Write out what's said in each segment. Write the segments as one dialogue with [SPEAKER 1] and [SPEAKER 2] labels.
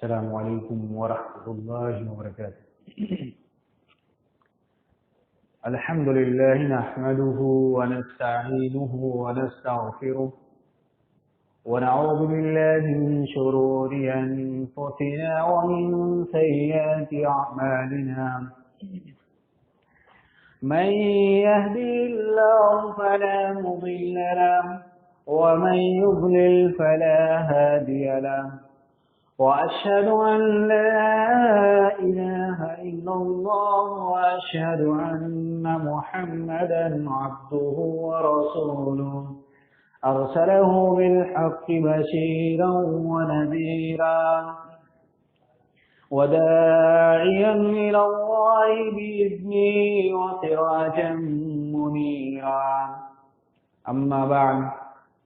[SPEAKER 1] السلام عليكم ورحمة الله وبركاته. الحمد لله نحمده ونستعينه ونستغفره ونعوذ بالله من شرور أنفسنا ومن سيئات أعمالنا. من يهدي الله فلا مضل له ومن يضلل فلا هادي له، وأشهد أن لا إله إلا الله وأشهد أن محمدا عبده ورسوله أرسله بالحق بشيرا ونذيرا وداعيا إلى الله بإذنه وسراجا منيرا. أما بعد،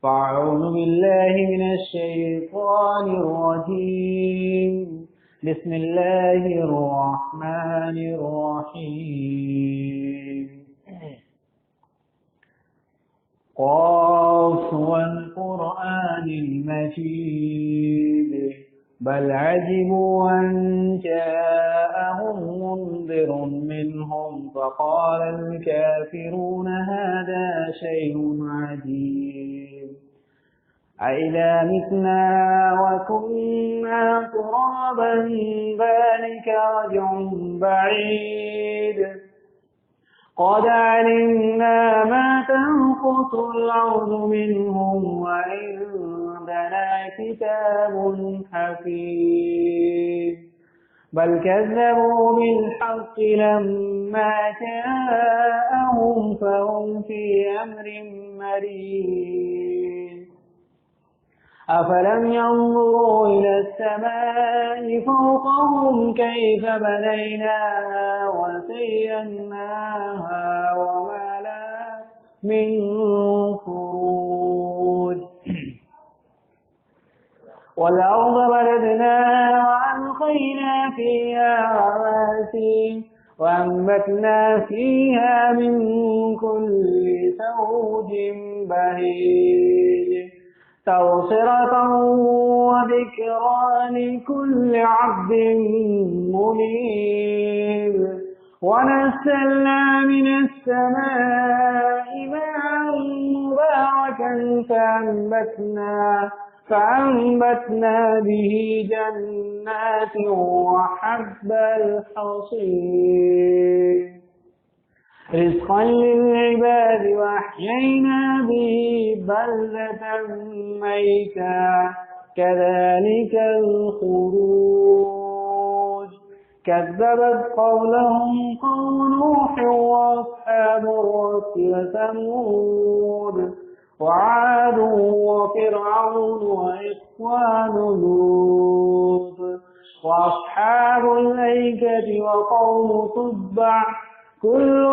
[SPEAKER 1] فأعوذ بالله من الشيطان الرجيم. بسم الله الرحمن الرحيم. قاف والقرآن المجيد بل عجبوا أن جاءهم منذر منهم فقال الكافرون هذا شيء عجيب. أإذا متنا وكنا ترابا ذلك رجع بعيد. قد علمنا ما تنقص الأرض منهم وعندنا كتاب حفيظ. بل كذبوا بالحق لما جاءهم فهم في أمر مريج. أفلم ينظروا إلى السماء فوقهم كيف بنيناها وزيناها وما لها من فروج. والأرض مددناها وألقينا فيها رواسي وأنبتنا فيها من كل زوج بهيج تبصرة وذكرى لكل عبد منيب. ونزلنا من السماء ماء مباركا فأنبتنا به جنات وحب الحصيد رزقا للعباد وأحيينا به بلدة ميتا كذلك الخروج. كذبت قولهم قوم نوح وأصحاب الرس وثمود وعاد وفرعون وإخوان لوط وأصحاب الأيكة وقوم تبع كل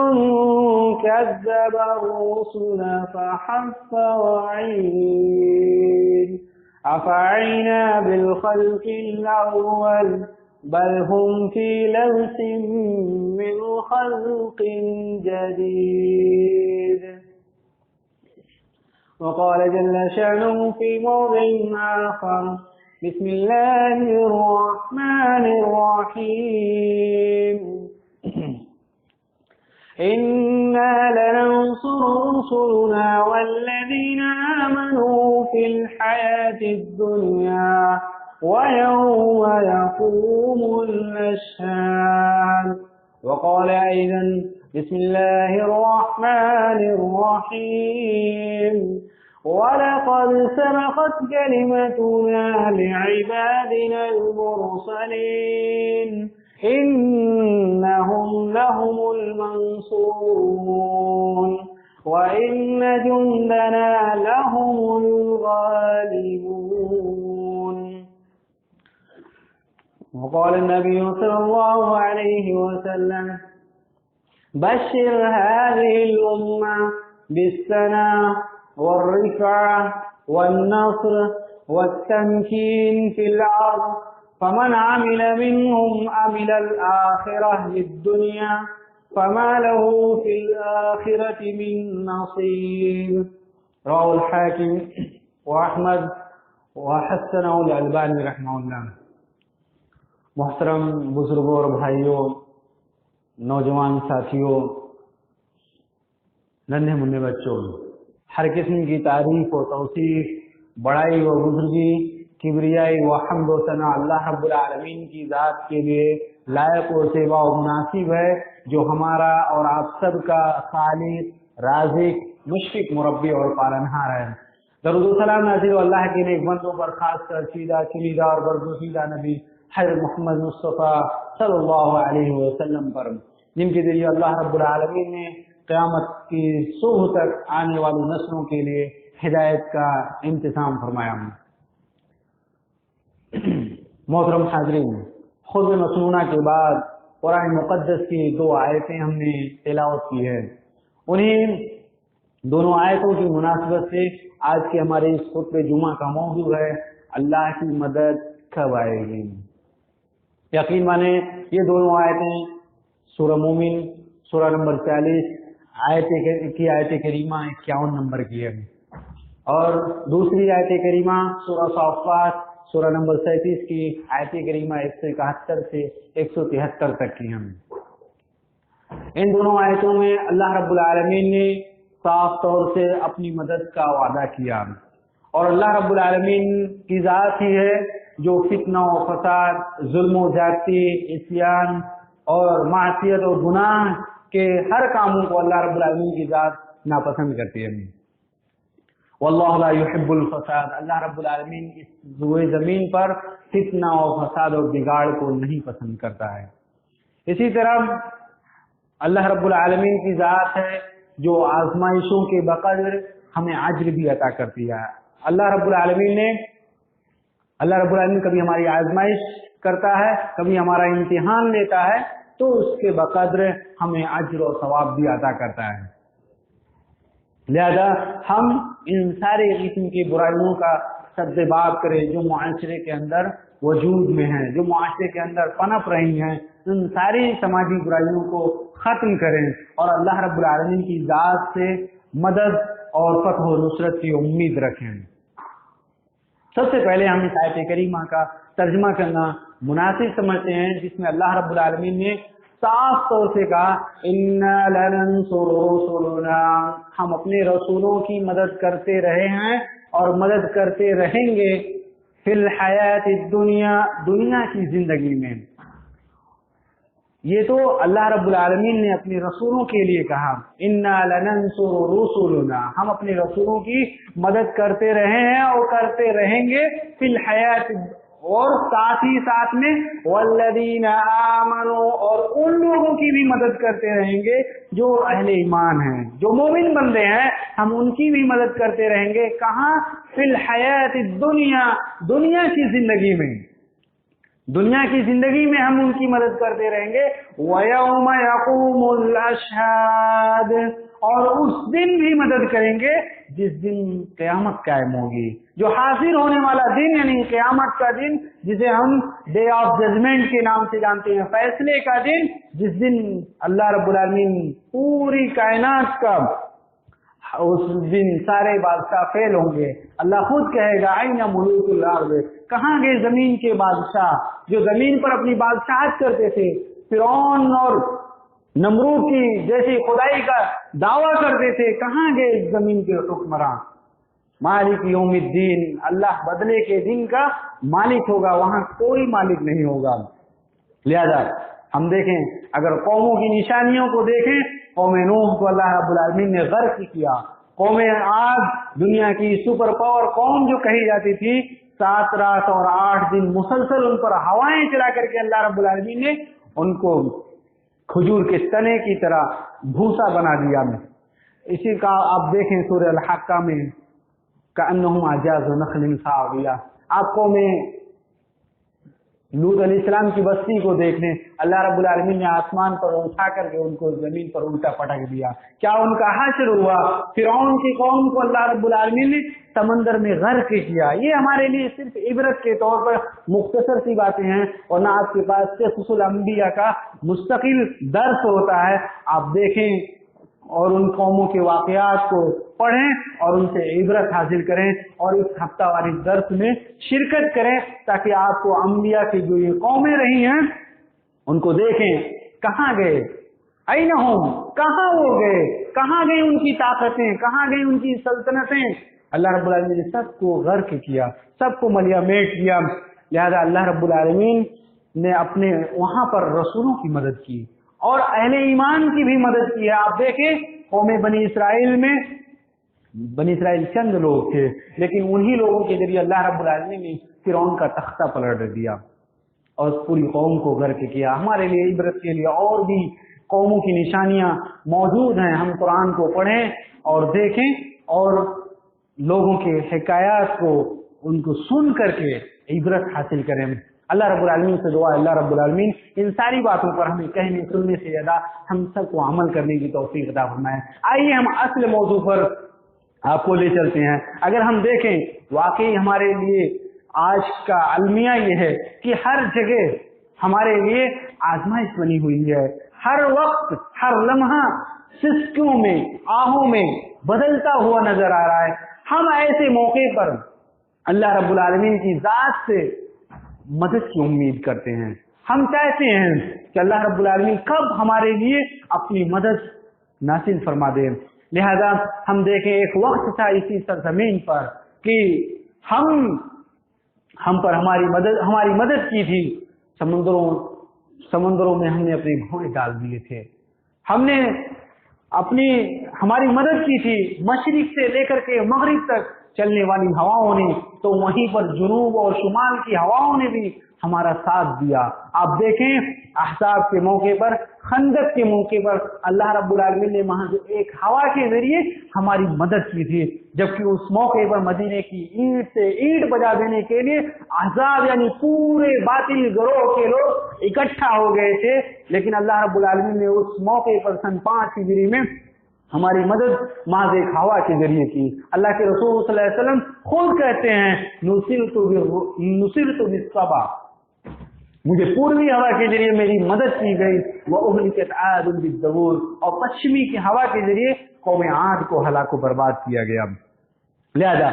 [SPEAKER 1] كذب الرسل فحق وعيد. أفعينا بالخلق الأول بل هم في لبس من خلق جديد. وقال جل شأنه في موضع آخر: بسم الله الرحمن الرحيم. إنا لننصر رسلنا والذين آمنوا في الحياة الدنيا ويوم يقوم الأشهاد. وقال أيضا: بسم الله الرحمن الرحيم. ولقد سبقت كلمتنا لعبادنا المرسلين إنهم لهم المنصورون وإن جندنا لهم الغالبون. وقال النبي صلى الله عليه وسلم: بشر هذه الأمة بالثناء والرفعة والنصر والتمكين في الأرض، فمن عمل منهم عمل الآخرة للدنيا فما له في الآخرة من نصيب. رواه الحاكم وأحمد وحسنه الألباني رحمه الله. محترم بزرگوں اور بھائیوں، نوجوان ساتھیوں، ننھے منھے بچوں، ہر قسم کی تعریف و توصیف، بڑائی و بزرگی، کبریائی و حمد و ثنا اللہ رب العالمین کی ذات کے لیے لائق و سیوا و مناسب ہے، جو ہمارا اور آپ سب کا خالق، رازق، مشفق، مربی اور پالنہار ہے۔ درود و سلام نازل اللہ کے نیک بندوں پر، خاص کر سیدہ چنیدہ اور برگزیدہ نبی حضرت محمد مصطفیٰ صلی اللہ علیہ وسلم پر، جن کے ذریعے اللہ رب العالمین نے قیامت کی صبح تک آنے والی نسلوں کے لیے ہدایت کا انتظام فرمایا۔ محترم حاضرین، خطبہ مسنونہ کے بعد قرآن مقدس کی 2 آیتیں ہم نے تلاوت کی ہے۔ انہیں دونوں آیتوں کی مناسبت سے آج کے ہمارے اس خطبہ جمعہ کا موضوع ہے اللہ کی مدد کب آئے گی۔ یقین مانے یہ دونوں آیتیں سورہ مومن سورہ نمبر 40 آیت کریمہ 51 نمبر کی ہے، اور دوسری آیت کریمہ سورہ صافات سورہ نمبر 37 کی آیت کریمہ 171 سے 173 تک کی ہیں۔ ان دونوں آیتوں میں اللہ رب العالمین نے صاف طور سے اپنی مدد کا وعدہ کیا، اور اللہ رب العالمین کی ذات ہی ہے جو فتنہ و فساد، ظلم و زیادتی، عصیان اور معصیت و گناہ کے ہر کاموں کو اللہ رب العالمین کی ذات ناپسند کرتی ہے۔ واللہ لا يحب الفساد، اللہ رب العالمین اس روئے زمین پر فتنہ و فساد اور بگاڑ کو نہیں پسند کرتا ہے۔ اسی طرح اللہ رب العالمین کی ذات ہے جو آزمائشوں کے بقدر ہمیں اجر بھی عطا کرتی ہے۔ اللہ رب العالمین کبھی ہماری آزمائش کرتا ہے، کبھی ہمارا امتحان لیتا ہے، تو اس کے بقدر ہمیں اجر و ثواب بھی عطا کرتا ہے۔ لہذا ہم ان سارے قسم کی برائیوں کا سد باب کریں جو معاشرے کے اندر وجود میں ہیں، جو معاشرے کے اندر پنپ رہی ہیں، ان ساری سماجی برائیوں کو ختم کریں اور اللہ رب العالمین کی ذات سے مدد اور فتح و نصرت کی امید رکھیں۔ سب سے پہلے ہم اس آیت کریمہ کا ترجمہ کرنا مناسب سمجھتے ہیں، جس میں اللہ رب العالمین نے صاف طور سے کہا اِنَّا لَنَنْصُرُ رُسُلُنَا، ہم اپنے رسولوں کی مدد کرتے رہے ہیں اور مدد کرتے رہیں گے فی الحیات الدنیا، دنیا کی زندگی میں۔ یہ تو اللہ رب العالمین نے اپنے رسولوں کے لیے کہا اِنَّا لَنَنْصُرُ رُسُلُنَا، ہم اپنے رسولوں کی مدد کرتے رہے ہیں اور کرتے رہیں گے فی الحیات، اور ساتھ ہی ساتھ میں والذین آمنوا، اور ان لوگوں کی بھی مدد کرتے رہیں گے جو اہل ایمان ہیں، جو مومن بندے ہیں، ہم ان کی بھی مدد کرتے رہیں گے۔ کہاں؟ فی الحیات الدنیا، دنیا کی زندگی میں، دنیا کی زندگی میں ہم ان کی مدد کرتے رہیں گے۔ وَيَوْمَ يَقُومُ الْأَشْهَادُ، اور اس دن بھی مدد کریں گے جس دن قیامت قائم ہوگی، جو حاضر ہونے والا دن، یعنی قیامت کا دن، جسے ہم ڈے آف ججمنٹ کے نام سے جانتے ہیں، فیصلے کا دن، جس دن اللہ رب العالمین پوری کائنات کا، اس دن سارے بادشاہ فیل ہوں گے۔ اللہ خود کہے گا اَیْنَ مُلُوکُ الْأَرْضِ، کہاں گئے زمین کے بادشاہ جو زمین پر اپنی بادشاہت کرتے تھے، فرعون اور نمرود کی جیسی خدائی کا دعویٰ کرتے تھے، کہاں گئے زمین کے حکمراں؟ مالک یوم الدین، اللہ بدلے کے دن کا مالک ہوگا، وہاں کوئی مالک نہیں ہوگا۔ لہذا ہم دیکھیں، اگر قوموں کی نشانیوں کو دیکھیں، قوم نوح کو اللہ رب العالمین نے غرق کیا، قوم عاد دنیا کی سپر پاور قوم جو کہی جاتی تھی، 7 رات اور 8 دن مسلسل ان پر ہوائیں چلا کر کے اللہ رب العالمین نے ان کو کھجور کے تنے کی طرح بھوسا بنا دیا۔ اسی کا آپ دیکھیں سورہ الحاقہ میں کأنہم اعجاز نخل خاویہ، آپ قوم لوط علیہ السلام کی بستی کو دیکھ لیں، اللہ رب العالمین نے آسمان پر اٹھا کر کے ان کو زمین پر الٹا پٹک دیا، کیا ان کا حشر ہوا؟ فرعون کی قوم کو اللہ رب العالمین نے سمندر میں غرق کیا۔ یہ ہمارے لیے صرف عبرت کے طور پر مختصر سی باتیں ہیں، اور نہ آپ کے پاس قصص الانبیاء کا مستقل درس ہوتا ہے۔ آپ دیکھیں اور ان قوموں کے واقعات کو پڑھیں اور ان سے عبرت حاصل کریں اور اس ہفتہ واری درس میں شرکت کریں تاکہ آپ کو انبیاء کی جو یہ قومیں رہی ہیں ان کو دیکھیں کہاں گئے، اینہم، کہاں وہ گئے، کہاں گئی ان کی طاقتیں، کہاں گئی ان کی سلطنتیں۔ اللہ رب العالمین نے سب کو غرق کیا، سب کو ملیا میٹ کیا، لہذا اللہ رب العالمین نے اپنے وہاں پر رسولوں کی مدد کی اور اہل ایمان کی بھی مدد کی ہے۔ آپ دیکھیں قوم بنی اسرائیل میں، بنی اسرائیل چند لوگ تھے لیکن انہی لوگوں کے ذریعے اللہ رب العالمین نے فرعون کا تختہ پلٹ دیا اور پوری قوم کو غرق کیا۔ ہمارے لیے عبرت کے لیے اور بھی قوموں کی نشانیاں موجود ہیں، ہم قرآن کو پڑھیں اور دیکھیں اور لوگوں کے حکایات کو ان کو سن کر کے عبرت حاصل کریں۔ اللہ رب العالمین سے دعا ہے اللہ رب العالمین ان ساری باتوں پر ہمیں کہنے سننے سے زیادہ ہم سب کو عمل کرنے کی توفیق عطا فرمائے۔ آئیے ہم اصل موضوع پر آپ کو لے چلتے ہیں۔ اگر ہم دیکھیں واقعی ہمارے لیے آج کا المیہ یہ ہے کہ ہر جگہ ہمارے لیے آزمائش بنی ہوئی ہے، ہر وقت ہر لمحہ سسکیوں میں آہوں میں بدلتا ہوا نظر آ رہا ہے۔ ہم ایسے موقع پر اللہ رب العالمین کی ذات سے مدد کی امید کرتے ہیں، ہم چاہتے ہیں کہ اللہ رب العالمین کب ہمارے لیے اپنی مدد نازل فرما دے۔ لہذا ہم دیکھیں ایک وقت تھا اسی سرزمین پر کہ ہم پر ہماری مدد کی تھی، سمندروں میں ہم نے اپنے گھوڑے ڈال دیے تھے، ہم نے ہماری مدد کی تھی مشرق سے لے کر کے مغرب تک چلنے والی ہواؤں نے، تو وہیں پر جنوب اور شمال کی ہواؤں نے بھی ہمارا ساتھ دیا۔ آپ دیکھیں احزاب کے موقع پر، خندق کے موقع پر اللہ رب العالمین نے محض ایک ہوا کے ذریعے ہماری مدد کی تھی، جبکہ اس موقع پر مدینے کی اینٹ سے اینٹ بجا دینے کے لیے احزاب یعنی پورے باطل گروہ کے لوگ اکٹھا ہو گئے تھے، لیکن اللہ رب العالمین نے اس موقع پر سن 5 ہجری میں ہماری مدد محض ایک ہوا کے ذریعے کی۔ اللہ کے رسول صلی اللہ علیہ وسلم خود کہتے ہیں نصرت بالصبا، مجھے پوروی ہوا کے ذریعے میری مدد کی گئی، وَأُهْلِكَتْ عَادٌ بِالدَّبُورِ، اور پشچمی کی ہوا کے ذریعے قوم عاد کو ہلاک و برباد کیا گیا۔ لہذا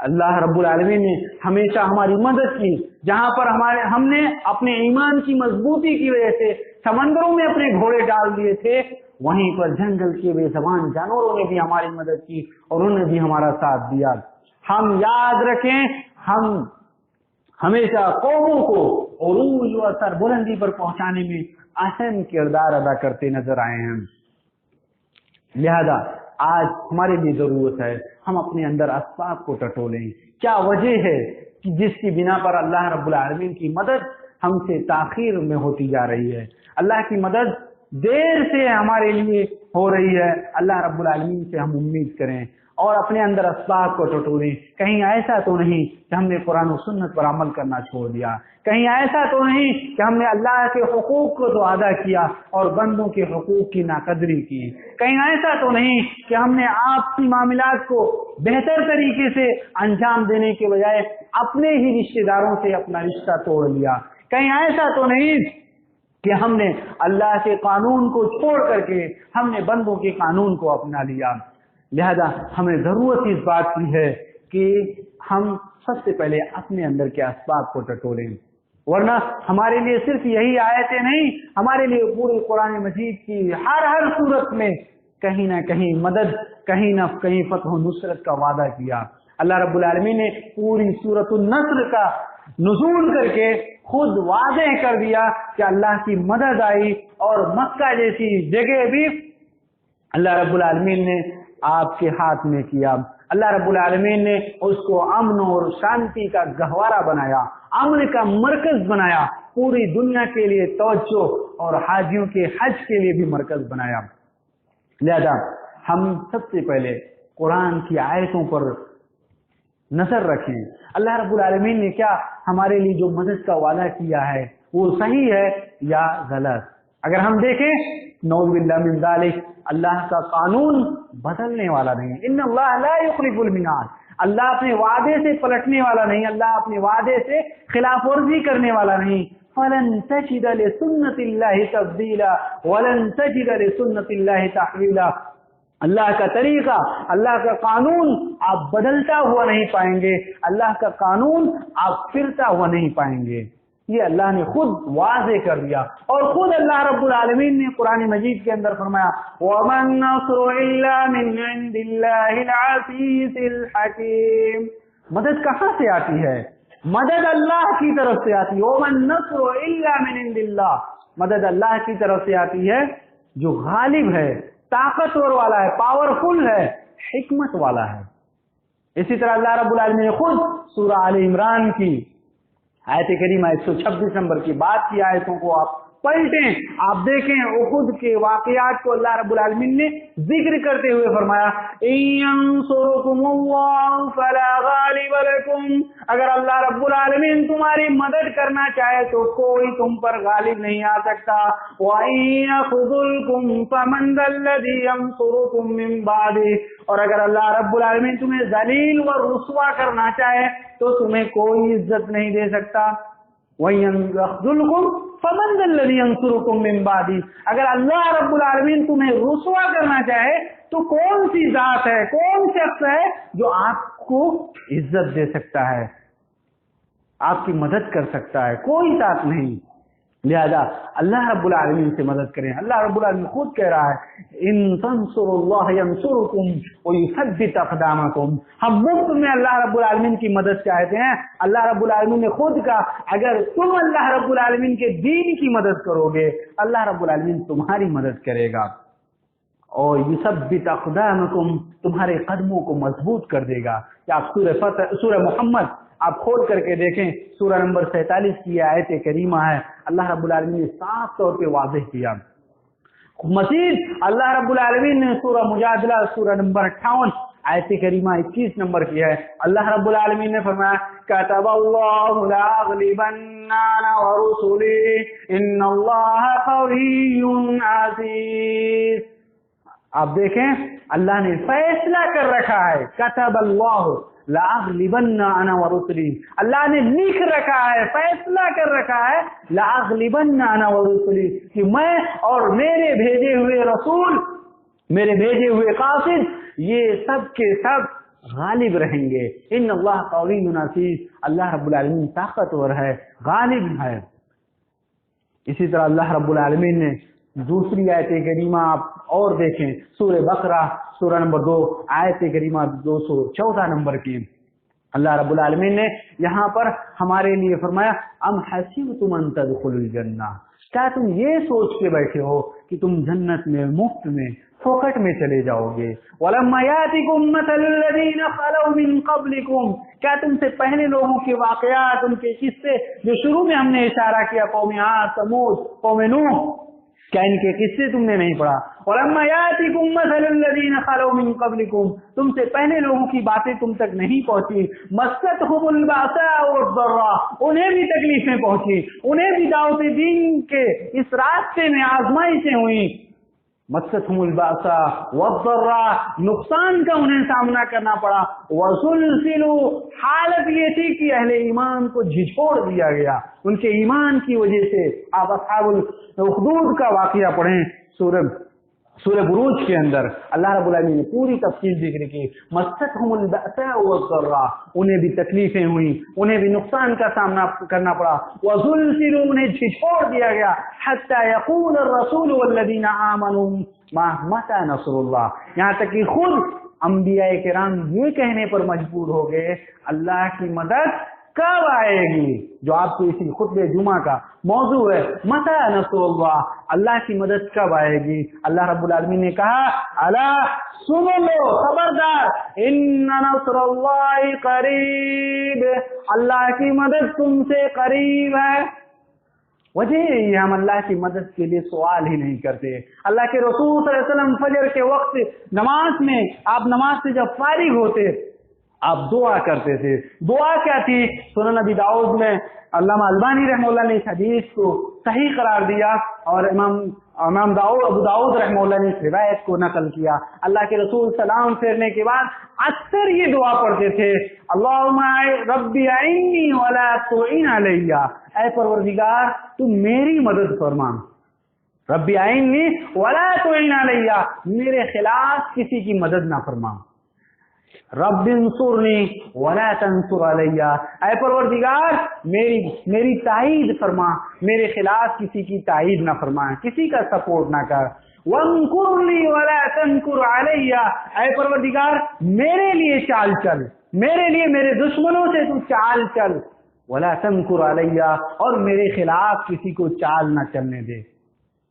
[SPEAKER 1] اللہ رب العالمین نے ہمیشہ ہماری مدد کی، جہاں پر ہم نے اپنے ایمان کی مضبوطی کی وجہ سے سمندروں میں اپنے گھوڑے ڈال دیے تھے، وہیں پر جنگل کے بے زبان جانوروں نے بھی ہماری مدد کی اور انہوں نے بھی ہمارا ساتھ دیا۔ ہم یاد رکھیں ہم ہمیشہ قوموں کو عروج و سربلندی پر پہنچانے میں اہم کردار ادا کرتے نظر آئے ہیں۔ لہذا آج ہمارے لیے ضرورت ہے ہم اپنے اندر اسباب کو ٹٹولیں۔ کیا وجہ ہے کہ جس کی بنا پر اللہ رب العالمین کی مدد ہم سے تاخیر میں ہوتی جا رہی ہے، اللہ کی مدد دیر سے ہمارے لیے ہو رہی ہے؟ اللہ رب العالمین سے ہم امید کریں اور اپنے اندر اسباب کو ٹٹولیں۔ کہیں ایسا تو نہیں کہ ہم نے قرآن و سنت پر عمل کرنا چھوڑ دیا، کہیں ایسا تو نہیں کہ ہم نے اللہ کے حقوق کو تو ادا کیا اور بندوں کے حقوق کی ناقدری کی، کہیں ایسا تو نہیں کہ ہم نے آپسی معاملات کو بہتر طریقے سے انجام دینے کے بجائے اپنے ہی رشتہ داروں سے اپنا رشتہ توڑ لیا، کہیں ایسا تو نہیں کہ ہم نے اللہ کے قانون کو چھوڑ کر کے ہم نے بندوں کے قانون کو اپنا لیا۔ لہذا ہمیں ضرورت اس بات کی ہے کہ ہم سب سے پہلے اپنے اندر کے اسباب کو ٹٹولیں، ورنہ ہمارے لیے صرف یہی آیتیں نہیں، ہمارے لیے پورے قرآن مجید کی ہر صورت میں کہیں نہ کہیں مدد، کہیں نہ کہیں فتح و نصرت کا وعدہ کیا۔ اللہ رب العالمین نے پوری سورۃ النصر کا نزول کر کے خود واضح کر دیا کہ اللہ کی مدد آئی، اور مکہ جیسی جگہ بھی اللہ رب العالمین نے آپ کے ہاتھ میں کیا۔ اللہ رب العالمین نے اس کو امن اور شانتی کا گہوارہ بنایا، امن کا مرکز بنایا، پوری دنیا کے لیے توجہ اور حاجیوں کے حج کے لیے بھی مرکز بنایا۔ لہذا ہم سب سے پہلے قرآن کی آیتوں پر نظر رکھیں، اللہ رب العالمین نے کیا ہمارے لیے جو مدد کا وعدہ کیا ہے وہ صحیح ہے یا غلط۔ اگر ہم دیکھیں نعوذ باللہ من ذالک، اللہ کا قانون بدلنے والا نہیں، ان اللہ لا یخلف الميعاد، اللہ اپنے وعدے سے پلٹنے والا نہیں، اللہ اپنے وعدے سے خلاف ورزی کرنے والا نہیں۔ فلن تجد لسنت اللہ تبدیلا ولن تجد لسنت اللہ تحویلا، اللہ کا طریقہ، اللہ کا قانون آپ بدلتا ہوا نہیں پائیں گے، اللہ کا قانون آپ پھرتا ہوا نہیں پائیں گے۔ یہ اللہ نے خود واضح کر دیا، اور خود اللہ رب العالمین نے قرآن مجید کے اندر فرمایا وَمَا النَّصْرُ إِلَّا مِنْ عِنْدِ اللَّهِ الْعَزِيزِ الْحَكِيمِ۔ مدد کہاں سے آتی ہے؟ مدد اللہ کی طرف سے آتی ہے۔ وَمَا النَّصْرُ إِلَّا مِنْ عِنْدِ اللَّهِ، مدد اللہ کی طرف سے آتی ہے جو غالب ہے، طاقتور والا ہے، پاورفل ہے، حکمت والا ہے۔ اسی طرح اللہ رب العالمین نے خود سورہ آل عمران کی آیت کریمہ 126 نمبر کی بات کی آیتوں کو آپ پلٹیں، آپ دیکھیں احد کے واقعات کو اللہ رب العالمین نے ذکر کرتے ہوئے فرمایا إِن يَنصُرْكُمُ اللَّهُ فَلَا غَالِبَ لَكُمْ، اگر اللہ رب العالمین تمہاری مدد کرنا چاہے تو کوئی تم پر غالب نہیں آ سکتا۔ وَإِن يَخْذُلْكُمْ فَمَنْ ذَا الَّذِي يَنصُرُكُم مِّن بَعْدِهِ، اور اگر اللہ رب العالمین تمہیں ذلیل و رسوا کرنا چاہے تو تمہیں کوئی عزت نہیں دے سکتا۔ وَإِن يَخْذُلْكُمْ فَمَنْ ذَا الَّذِي يَنصُرُكُم مِّن بَعْدِهِ، اگر اللہ رب العالمین تمہیں رسوا کرنا چاہے تو کون سی ذات ہے، کون شخص ہے جو آپ کو عزت دے سکتا ہے، آپ کی مدد کر سکتا ہے؟ کوئی ذات نہیں۔ لہذا اللہ رب العالمین سے مدد کریں۔ اللہ رب العالمین خود کہہ رہا ہے ان تنصروا اللہ ینصرکم ویثبت اقدامکم، ہم مفت میں اللہ رب العالمین کی مدد چاہتے ہیں۔ اللہ رب العالمین نے خود کہا اگر تم اللہ رب العالمین کے دین کی مدد کرو گے اللہ رب العالمین تمہاری مدد کرے گا، اور یثبت اقدامکم، تمہارے قدموں کو مضبوط کر دے گا۔ کہ آپ سورہ محمد آپ کھول کر کے دیکھیں، سورہ نمبر 47 کی آیت کریمہ ہے، اللہ رب العالمین نے صاف طور پہ واضح کیا۔ مزید اللہ رب العالمین نے سورہ مجادلہ سورہ نمبر 58 آیت کریمہ 21 نمبر کی ہے، اللہ رب العالمین نے فرمایا کتب اللہ لأغلبن انا ورسلی ان اللہ قوی عزیز۔ آپ دیکھیں اللہ نے فیصلہ کر رکھا ہے، کتب اللہ لأغلبن انا ورسلی، اللہ نے لکھ رکھا ہے، فیصلہ کر رکھا ہے لأغلبن انا ورسلی، کہ میں اور میرے بھیجے ہوئے رسول، میرے بھیجے ہوئے قاصد، یہ سب کے سب غالب رہیں گے۔ ان اللہ قوی عزیز، اللہ رب العالمین طاقتور ہے، غالب ہے۔ اسی طرح اللہ رب العالمین نے دوسری آیت کریمہ آپ اور دیکھیں، سورہ بقرہ سورہ نمبر 2 آیت کریمہ 214 نمبر کی، اللہ رب العالمین نے یہاں پر ہمارے لیے فرمایا ام حسبتم ان تدخلوا الجنہ، کیا تم یہ سوچ کے بیٹھے ہو کہ تم جنت میں مفت میں فوقٹ میں چلے جاؤ گے؟ وَلَمَّا يَأْتِكُم مَّثَلُ الَّذِينَ خَلَوْا مِن قَبْلِكُم، کیا تم سے پہلے لوگوں کے واقعات، ان کے قصے جو شروع میں ہم نے اشارہ کیا، قوم عاد، ثمود، قوم نوح، کیا ان کے قصے تم نے نہیں پڑھا؟ وَلَمَّا يَأْتِكُم مَّثَلُ الَّذِينَ خَلَوْا مِن قَبْلِكُم، تم سے پہلے لوگوں کی باتیں تم تک نہیں پہنچی، مَسَّتْهُمُ الْبَأْسَاءُ وَالضَّرَّاءُ، انہیں بھی تکلیفیں پہنچی، انہیں بھی دعوت دین کے اس راستے میں آزمائشیں ہوئیں، مَسَّتْهُمُ الْبَأْسَاءُ وَالضَّرَّاءُ، نقصان کا انہیں سامنا کرنا پڑا، وَزُلْزِلُوا، حالت یہ تھی کہ اہل ایمان کو جھجھوڑ دیا گیا ان کے ایمان کی وجہ سے۔ آپ اصحاب الاخدود کا واقعہ پڑھیں سورہ بروج کے اندر، اللہ رب العالمین نے پوری تفصیل ذکر کی، مَسَّتْهُمُ الْبَأْسَاءُ وَالضَّرَّاءُ، انہیں بھی تکلیفیں ہوئیں، انہیں بھی نقصان کا سامنا کرنا پڑا، وَزُلْزِلُوا، انہیں جھجھوڑ دیا گیا، حَتَّى يَقُولَ الرَّسُولُ وَالَّذِينَ آمَنُوا مَتَى نَصْرُ اللَّهِ، یہاں تک کہ خود انبیاء کرام یہ کہنے پر مجبور ہو گئے اللہ کی مدد کب آئے گی، جو آپ کے اسی خطبہ جمعہ کا موضوع ہے، متى نصر اللہ، اللہ کی مدد کب آئے گی؟ اللہ رب العالمین نے کہا الا سن لو، خبردار، ان نصر اللہ قریب، اللہ کی مدد تم سے قریب ہے۔ وجہ یہ ہم اللہ کی مدد کے لیے سوال ہی نہیں کرتے۔ اللہ کے رسول صلی اللہ علیہ وسلم فجر کے وقت نماز میں، آپ نماز سے جب فارغ ہوتے آپ دعا کرتے تھے۔ دعا کیا تھی؟ سنن نبی داؤد میں علامہ البانی رحمہ اللہ نے اس حدیث کو صحیح قرار دیا، اور امام ابو داؤد رحمہ اللہ نے اس روایت کو نقل کیا۔ اللہ کے رسول سلام پھیرنے کے بعد اکثر یہ دعا پڑھتے تھے، اللہم ربی اعنی ولا تعن علی، اے پروردگار تو میری مدد فرما، रब्बी आइन्नी वला तुइन अलैया, मेरे खिलाफ किसी की मदद ना फरमा। रब्बिंसुरनी वला तंसुर अलैया, ऐ परवरदिगार मेरी ताईद फरमा, मेरे खिलाफ किसी की ताईद ना फरमा, किसी का सपोर्ट ना कर। वंकुरली वला तंकुर अलैया, ऐ परवरदिगार मेरे लिए चाल चल, मेरे लिए मेरे दुश्मनों से तू चाल चल। वला तंकुर अलैया, और मेरे खिलाफ किसी को चाल ना चलने दे।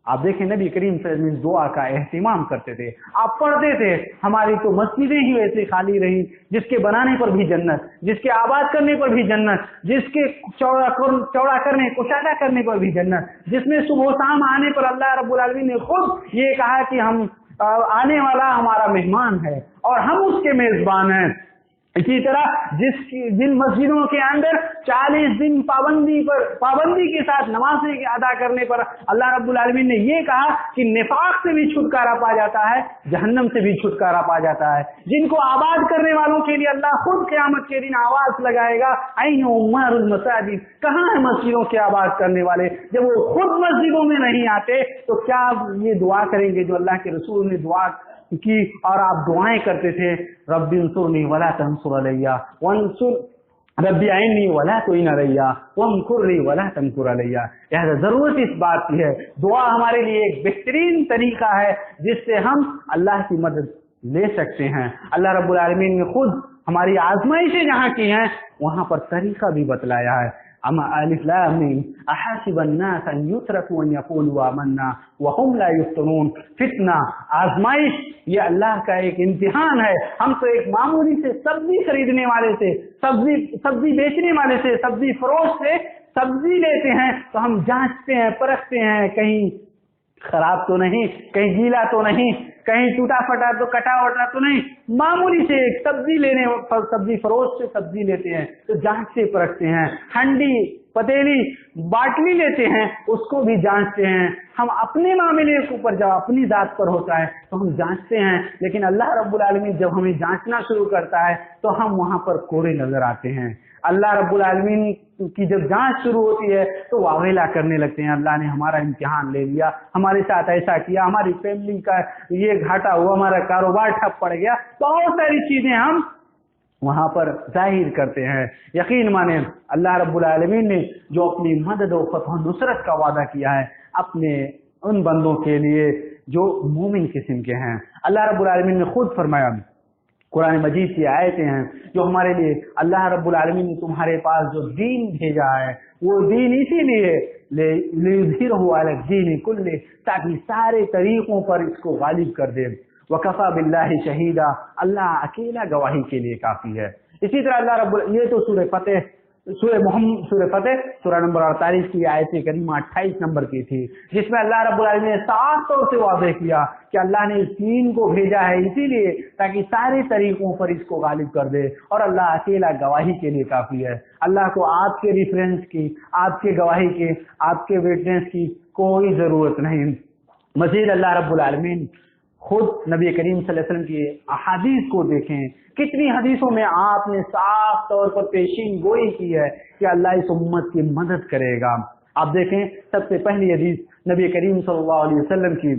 [SPEAKER 1] आप देखें नबी करीम सल्लल्लाहु अलैहि वसल्लम दुआ का एहतिमाम करते थे, आप पढ़ते थे। हमारी तो मस्जिदें ही वैसे खाली रही, जिसके बनाने पर भी जन्नत, जिसके आबाद करने पर भी जन्नत, जिसके चौड़ा करने कुशादा करने पर भी जन्नत, जिसमें सुबह शाम आने पर अल्लाह रब्बुल आलमीन ने खुद ये कहा कि हम आने वाला हमारा मेहमान है और हम उसके मेजबान हैं। इसी तरह जिन मस्जिदों के अंदर 40 दिन पाबंदी के साथ नमाज़ें अदा करने पर अल्लाह रब्बुल आलमीन ने ये कहा कि निफाक से भी छुटकारा पा जाता है, जहन्नम से भी छुटकारा पा जाता है। जिनको आबाद करने वालों के लिए अल्लाह खुद क़यामत के दिन आवाज लगाएगा, ऐन उम्मारुल मसाजिद, कहाँ है मस्जिदों के आबाद करने वाले? जब वो खुद मस्जिदों में नहीं आते तो क्या ये दुआ करेंगे जो अल्लाह के रसूल ने दुआ की और आप दुआएं करते थे? रब्बिंसुरनी वला तंसुर अलैया, वंसुर रब्बी आइन्नी वला तुइन अलैया, वंकुरनी वला तंकुर अलैया। यह जरूरत इस बात की है, दुआ हमारे लिए एक बेहतरीन तरीका है जिससे हम अल्लाह की मदद ले सकते हैं। अल्लाह रब्बुल आलमीन ने खुद हमारी आजमाइशें जहाँ की हैं वहां पर तरीका भी बतलाया है। अमा अलिफ लाम मीम अहसिबन नास अन युत्रकू अन यक़ूलू आमन्ना व हुम ला युफ्तनून। फितना, आजमाइश, ये अल्लाह का एक इम्तिहान है। हम तो एक मामूली से सब्जी खरीदने वाले से, सब्जी बेचने वाले से, सब्जी फरोश से सब्जी लेते हैं तो हम जांचते हैं, परखते हैं, कहीं खराब तो नहीं, कहीं गीला तो नहीं, कहीं टूटा फटा तो कटा वटा तो नहीं। मामूली से एक सब्जी फरोश से सब्जी लेते हैं तो जांचते परखते हैं। हंडी, पतेली, बाटली लेते हैं, उसको भी जांचते हैं। हम अपने मामले के ऊपर जब अपनी जात पर होता है तो हम जांचते हैं, लेकिन अल्लाह रब्बुल आलमीन जब हमें जांचना शुरू करता है तो हम वहां पर कोरे नजर आते हैं। अल्लाह रब्बुल आलमीन की जब जांच शुरू होती है तो वावेला करने लगते हैं, अल्लाह ने हमारा इम्तिहान ले लिया, हमारे साथ ऐसा किया, हमारी फैमिली का ये घाटा हुआ, हमारा कारोबार ठप पड़ गया। बहुत सारी चीजें हम वहां पर जाहिर करते हैं। यकीन माने अल्लाह रब्बुल आलमीन ने जो अपनी मदद और फतह नुसरत का वादा किया है अपने उन बंदों के लिए जो मोमिन किस्म के हैं। अल्लाह रब्बुल आलमीन ने खुद फरमाया, कुरान मजीद की आयतें हैं जो हमारे लिए अल्लाह रब्बुल आलमीन ने तुम्हारे पास जो दीन भेजा है वो दीन इसीलिए लियुज़हिरहु अला दीन कुल्लिही, ताकि सारे तरीकों पर इसको गालिब कर दे। वकफा बिल्लाहि शहीदा, अल्लाह अकेला गवाही के लिए काफी है। इसी तरह अल्लाह रब्बुल, ये तो सूरह फतेह सूरह नंबर 48 की आयत करीमा 28 नंबर की थी, जिसमें अल्लाह रब्बुल आलमीन ने साफ तौर से वाज़ेह किया कि अल्लाह ने इस दीन को भेजा है इसीलिए ताकि सारे तरीकों पर इसको गालिब कर दे, और अल्लाह अकेला गवाही के लिए काफी है। अल्लाह को आपके रिफरेंस की, आपके गवाही की, आपके विटनेस की कोई जरूरत नहीं। मज़ीद अल्लाह रब्बुल आलमीन खुद नबी करीम सल्लल्लाहु अलैहि वसल्लम की अहादीस को देखें, कितनी हदीसों में आपने साफ तौर पर पेशीन गोई की है कि अल्लाह इस उम्मत की मदद करेगा। आप देखें सबसे पहली हदीस नबी करीम सल्लल्लाहु अलैहि वसल्लम की,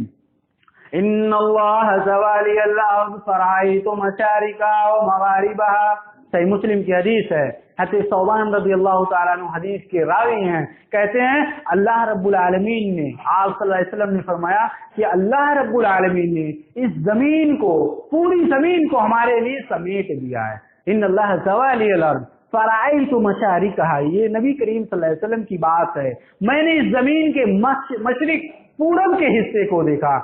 [SPEAKER 1] इन्नल्लाह ज़वाली अल-अर्ज़ फ़रअयतु मशारिका व मगारिबहा, सही मुस्लिम की हदीस है। हज़रत सौबान रज़ियल्लाहु ताला अन्हु हदीस के रावी हैं, कहते हैं अल्लाह रब्बुल आलमीन ने, आप सल्लल्लाहु अलैहि वसल्लम ने फरमाया कि अल्लाह रब्बुल आलमीन ने इस जमीन को, पूरी जमीन को हमारे लिए समेट दिया है। इन्नल्लाह ज़वाली अल-अर्ज़ फ़रअयतु मशारिकहा, ये नबी करीम सल्लल्लाहु अलैहि वसल्लम की बात है। मैंने इस जमीन के मशरिक, पूरब के हिस्से को देखा,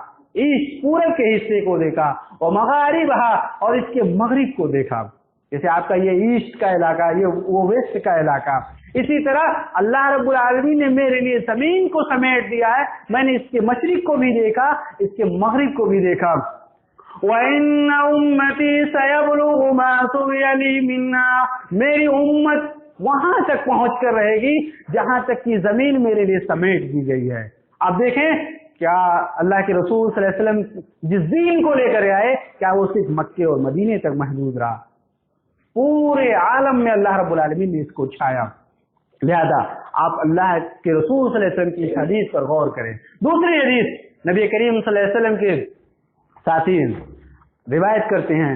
[SPEAKER 1] ईस्ट पूरब के हिस्से को देखा, और मगारिबहा, और इसके मगरिब को देखा। जैसे आपका ये ईस्ट का इलाका, ये वो वेस्ट का इलाका, इसी तरह अल्लाह रब्बुल आलमीन ने मेरे लिए जमीन को समेट दिया है। मैंने इसके मशरिक को भी देखा, इसके मगरिब को भी देखा। वइन्न उम्मती सयबलुगु मा सुविया ली मिन्ना, मेरी उम्मत वहां तक पहुंच कर रहेगी जहां तक की जमीन मेरे लिए समेट दी गई है। आप देखें क्या अल्लाह के रसूल सल्लल्लाहु अलैहि वसल्लम जिस दीन को लेकर आए, क्या वो सिर्फ मक्के और मदीने तक महदूद रहा? पूरे आलम में अल्लाह रब्बुल आलमीन ने इसको छाया। लिहाजा آپ اللہ کے رسول صلی اللہ علیہ وسلم کی حدیث پر غور کریں. دوسری حدیث نبی کریم صلی اللہ علیہ وسلم کے ساتھی روایت کرتے ہیں,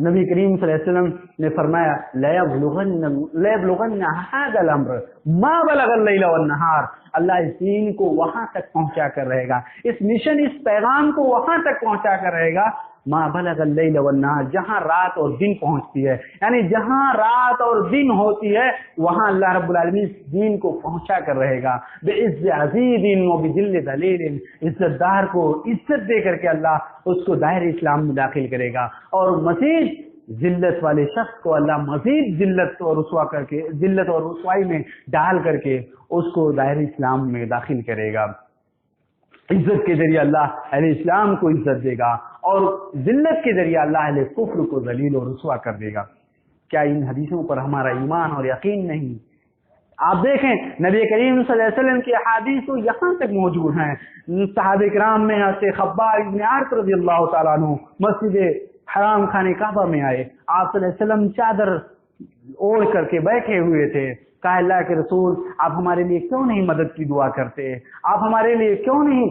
[SPEAKER 1] نبی کریم صلی اللہ علیہ وسلم نے فرمایا لَيَبْلُغَنَّ هَذَا الْأَمْرَ مَا بَلَغَ اللَّيْلَ وَالنَّهَارَ. اللہ اس دین کو وہاں تک پہنچا کر رہے گا, اس مشن, اس پیغام کو وہاں تک پہنچا کر رہے گا ما بلغ اللیل والنہار, جہاں رات اور دن پہنچتی ہے, یعنی جہاں رات اور دن ہوتی ہے وہاں اللہ رب العالمین اس دین کو پہنچا کر رہے گا. بعز عزیز و بذل ذلیل, عزت دار کو عزت دے کر کے اللہ اس کو دائرہ اسلام میں داخل کرے گا, اور مزید ذلت والے شخص کو اللہ مزید ذلت اور رسوا کر کے, ذلت اور رسوائی میں ڈال کر کے اس کو دائرہ اسلام میں داخل کرے گا. عزت کے ذریعے اللہ اہل اسلام کو عزت دے گا, اور ذلت کے ذریعے اللہ اہل کفر کو ذلیل اور رسوا کر دے گا. کیا ان حدیثوں پر ہمارا ایمان اور یقین نہیں؟ آپ دیکھیں نبی کریم صلی اللہ علیہ وسلم کی احادیث تو یہاں تک موجود ہیں. صحابہ کرام میں سے خباب بن عارف رضی اللہ تعالیٰ عنہ مسجد حرام خانہ کعبہ میں آئے, آپ صلی اللہ علیہ وسلم چادر اوڑھ کر کے بیٹھے ہوئے تھے. کہا اللہ کے رسول آپ ہمارے لیے کیوں نہیں مدد کی دعا کرتے, آپ ہمارے لیے کیوں نہیں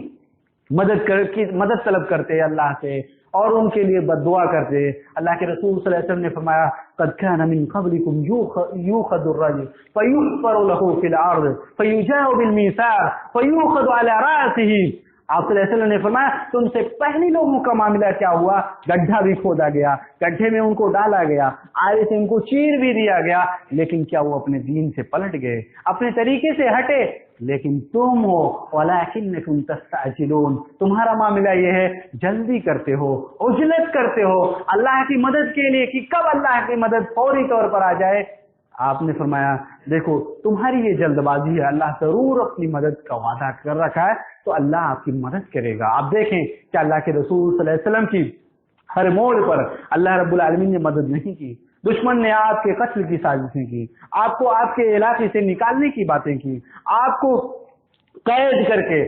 [SPEAKER 1] مدد طلب کرتے اللہ سے اور ان کے لیے بد دعا کرتے. اللہ کے رسول صلی اللہ علیہ وسلم نے فرمایا قد كان من قبلكم يؤخذ الرجل فيحفر له في الارض فيجاء بالميثاق فيؤخذ على راسه. آپ صلی اللہ علیہ وسلم نے فرمایا تم سے پہلے لوگوں کا معاملہ کیا ہوا, گڈھا بھی کھودا گیا, گڈھے میں ان کو ڈالا گیا, آرے سے ان کو چیر بھی دیا گیا, لیکن کیا وہ اپنے دین سے پلٹ گئے, اپنے طریقے سے ہٹے؟ لیکن تم ہو ولکنکم تستعجلون, تمہارا معاملہ یہ ہے جلدی کرتے ہو, عجلت کرتے ہو اللہ کی مدد کے لیے کہ کب اللہ کی مدد فوری طور پر آ جائے. آپ نے فرمایا دیکھو تمہاری یہ جلد بازی ہے, اللہ ضرور اپنی مدد کا وعدہ کر رکھا ہے تو اللہ آپ کی مدد کرے گا. آپ دیکھیں کہ اللہ کے رسول صلی اللہ علیہ وسلم کی ہر موڑ پر اللہ رب العالمین نے مدد نہیں کی. دشمن نے آپ کے قتل کی سازشیں کی, آپ کو آپ کے علاقے سے نکالنے کی باتیں کی, آپ کو قید کر کے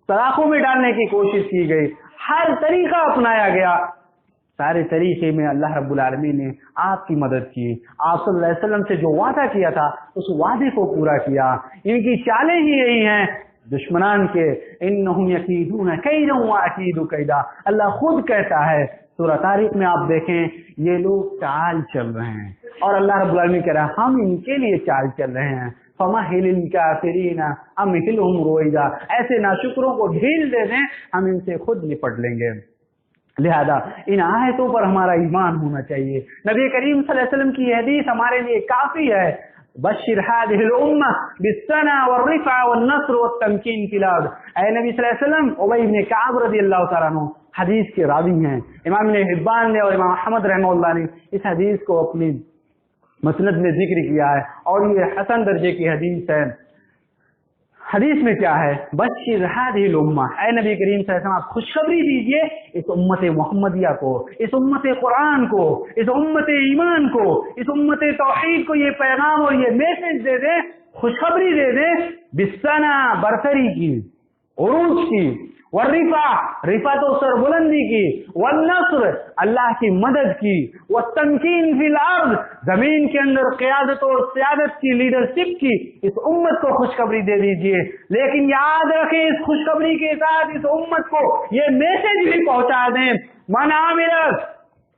[SPEAKER 1] سلاخوں میں ڈالنے کی کوشش کی گئی, ہر طریقہ اپنایا گیا. سارے طریقے میں اللہ رب العالمین نے آپ کی مدد کی. آپ صلی اللہ علیہ وسلم سے جو وعدہ کیا تھا اس وعدے کو پورا کیا. ان کی چالیں ہی یہی ہیں دشمنان کے, انہم یکیدون کیدا واکید کیدا. اللہ خود کہتا ہے سورہ طارق میں, آپ دیکھیں یہ لوگ چال چل رہے ہیں, اور اللہ رب العالمین کہہ رہا ہے ہم ان کے لیے چال چل رہے ہیں. فمہل الکافرین امہلہم رویدا, ایسے ناشکروں کو ڈھیل دے دیں ہم ان سے خود نپٹ لیں گے. لہذا ان آیتوں پر ہمارا ایمان ہونا چاہیے. نبی کریم صلی اللہ علیہ وسلم کی یہ حدیث ہمارے لیے کافی ہے. بشر هذه الامه بالثنا والرفع والنصر والتمكين في الارض. اے نبی صلی اللہ علیہ وسلم, ابی بن کعب رضی اللہ تعالیٰ عنہ حدیث کے راوی ہیں. امام ابن حبان نے اور امام احمد رحمہ اللہ نے اس حدیث کو اپنی مسند میں ذکر کیا ہے, اور یہ حسن درجے کی حدیث ہے. حدیث میں کیا ہے؟ بشر هذه الامه, اے نبی کریم صلی اللہ علیہ وسلم آپ خوشخبری دیجئے اس امت محمدیہ کو, اس امت قرآن کو, اس امت ایمان کو, اس امت توحید کو یہ پیغام اور یہ میسج دے دیں, خوشخبری دے دیں بالثنا برتری کی, عروج کی, والرفع رفعت و سربلندی کی, والنصر اللہ کی مدد کی, والتمکین فی الارض زمین کے اندر قیادت اور سیادت کی, لیڈرشپ کی, اس امت کو خوشخبری دے دیجئے. لیکن یاد رکھیں اس خوشخبری کے ساتھ اس امت کو یہ میسج بھی پہنچا دیں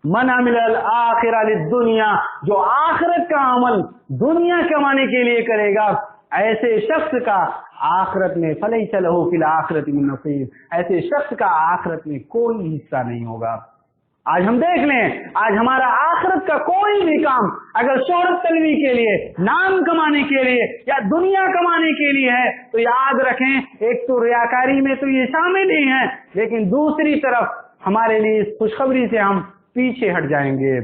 [SPEAKER 1] من عمل الآخرہ للدنیا, جو آخرت کا عمل دنیا کمانے کے لیے کرے گا ایسے شخص کا آخرت میں فلیس لہ فی الآخرۃ من نصیب, ایسے شخص کا آخرت میں کوئی حصہ نہیں ہوگا. آج ہم دیکھ لیں, آج ہمارا آخرت کا کوئی بھی کام اگر شہرت طلبی کے لیے, نام کمانے کے لیے یا دنیا کمانے کے لیے ہے تو یاد رکھیں ایک تو ریاکاری میں تو یہ شامل ہی ہیں, لیکن دوسری طرف ہمارے لیے اس خوشخبری سے ہم پیچھے ہٹ جائیں گے.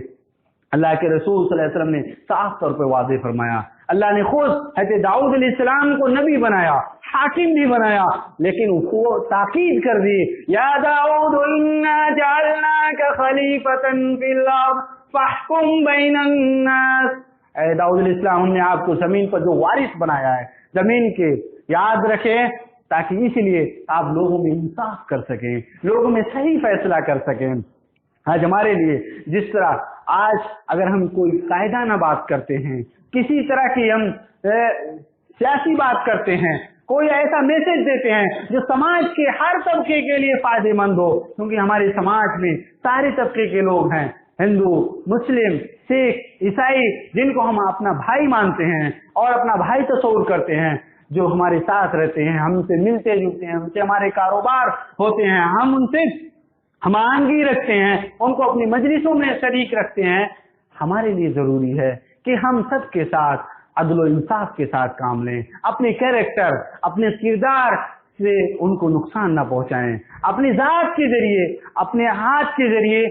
[SPEAKER 1] اللہ کے رسول صلی اللہ علیہ وسلم نے صاف طور پہ واضح فرمایا, اللہ نے خود حضرت داؤد علیہ السلام کو نبی بنایا, حاکم بھی بنایا, لیکن وہ تاکید کر دی یا داؤد انا جعلناک خلیفۃ فی الارض فاحکم بین الناس. اے داؤد علیہ السلام ہم نے آپ کو زمین پر جو وارث بنایا ہے زمین کے, یاد رکھیں تاکہ اس لیے آپ لوگوں میں انصاف کر سکیں, لوگوں میں صحیح فیصلہ کر سکیں. آج ہمارے لیے جس طرح آج اگر ہم کوئی قاعدانہ بات کرتے ہیں, کسی طرح کی ہم सियासी बात करते हैं, कोई ऐसा मैसेज देते हैं जो समाज के हर तबके के लिए फायदेमंद हो, क्योंकि हमारे समाज में सारे तबके के लोग हैं, हिंदू, मुस्लिम, सिख, ईसाई, जिनको हम अपना भाई मानते हैं और अपना भाई तस्वुर करते हैं, जो हमारे साथ रहते हैं, हमसे मिलते जुलते हैं, उनसे हमारे कारोबार होते हैं, हम उनसे हमांगी रखते हैं, उनको अपनी मजलिसों में शरीक रखते हैं। हमारे लिए जरूरी है कि हम सबके साथ अदल इंसाफ के साथ काम लें, अपने कैरेक्टर, अपने किरदार से उनको नुकसान ना पहुंचाएं, अपनी जात के जरिए, अपने हाथ के जरिए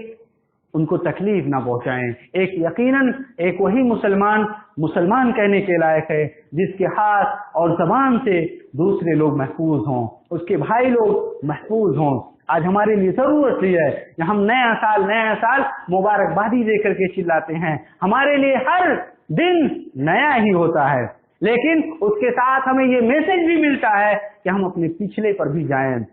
[SPEAKER 1] उनको तकलीफ ना पहुंचाएं। एक यकीनन एक वही मुसलमान कहने के लायक है जिसके हाथ और जबान से दूसरे लोग महफूज हों, उसके भाई लोग महफूज हों। आज हमारे लिए जरूरत है कि हम नया साल मुबारकबादी देकर के चिल्लाते हैं, हमारे लिए हर दिन नया ही होता है, लेकिन उसके साथ हमें ये मैसेज भी मिलता है कि हम अपने पिछले पर भी जाएं,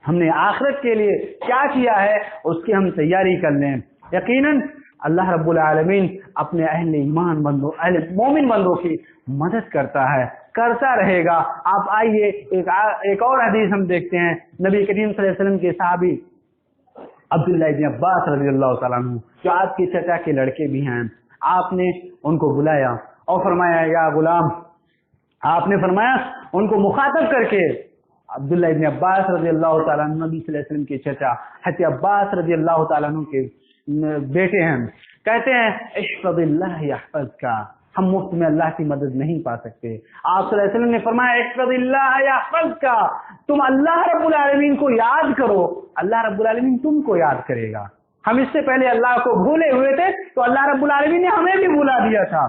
[SPEAKER 1] हमने आखिरत के लिए क्या किया है उसकी हम तैयारी कर लें। यकीनन अल्लाह रब्बुल आलमीन अपने अहले ईमान बंदों, अहले मोमिन बंदों की मदद करता है, करता रहेगा। आप आइए एक और हदीस हम देखते हैं। नबी करीम सल्लल्लाहु अलैहि वसल्लम के सहाबी अब्दुल्ला इब्न अब्बास रज़ियल्लाहु ताला अन्हु, जो आपके चचा के लड़के भी हैं, आपने उनको बुलाया और फरमाया या गुलाम, आपने फरमाया उनको मुखातब करके, अब्दुल्ला इब्न अब्बास रज़ियल्लाहु ताला अन्हु नबी सल्लल्लाहु अलैहि वसल्लम के चचा हज़रत अब्बास रज़ियल्लाहु ताला अन्हु के बेटे हैं, कहते हैं इहफ़ज़िल्लाह यहफ़ज़का, हम मुफ्त में अल्लाह की मदद नहीं पा सकते। आप सल्लल्लाहु अलैहि वसल्लम ने फरमाया इहफ़ज़िल्लाह यहफ़ज़का, तुम अल्लाह रब्बुल आलमीन को याद करो, अल्लाह रब्बुल आलमीन तुमको याद करेगा। हम इससे पहले अल्लाह को भूले हुए थे, तो अल्लाह रब्बुल आलमीन ने हमें भी भुला दिया था।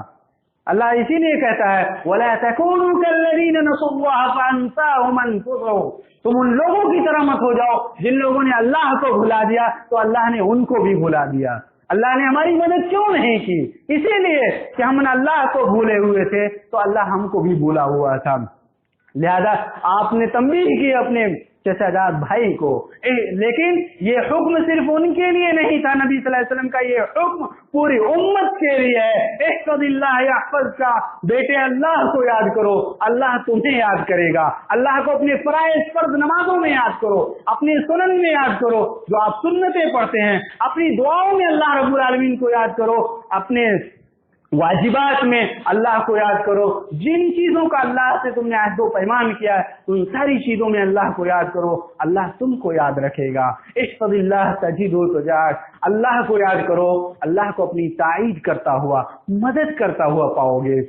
[SPEAKER 1] अल्लाह इसीलिए कहता है वला तकूनू कल्लज़ीना नसुल्लाह फअंसाहुम अनफुसहुम, तुम उन लोगों की तरह मत हो जाओ जिन लोगों ने अल्लाह को भुला दिया तो अल्लाह ने उनको भी भुला दिया। अल्लाह ने हमारी मदद क्यों नहीं की? इसीलिए कि हम अल्लाह को भूले हुए थे, तो अल्लाह हमको भी भूला हुआ था। लिहाजा आपने तंबीह की अपने चचाजाद भाई को, लेकिन ये हुक्म सिर्फ उनके लिए नहीं था, नबी सल्लल्लाहु अलैहि वसल्लम का ये हुक्म पूरी उम्मत के लिए है। इहफ़ज़िल्लाह यहफ़ज़का, बेटे अल्लाह को याद करो, अल्लाह तुम्हें याद करेगा। अल्लाह को अपने फर्ज नमाजों में याद करो, अपने सुनन में याद करो, जो आप सुन्नतें पढ़ते हैं, अपनी दुआओं में अल्लाह रब्बुल आलमीन को याद करो, अपने वाजिबात में अल्लाह को याद करो। जिन चीजों का अल्लाह से तुमने अहद व पैमान किया है, उन सारी चीजों में अल्लाह को याद करो, अल्लाह तुमको याद रखेगा। इहफ़ज़िल्लाह तजिदहु तुजाक, अल्लाह को याद करो, अल्लाह को अपनी ताईद करता हुआ, मदद करता हुआ पाओगे।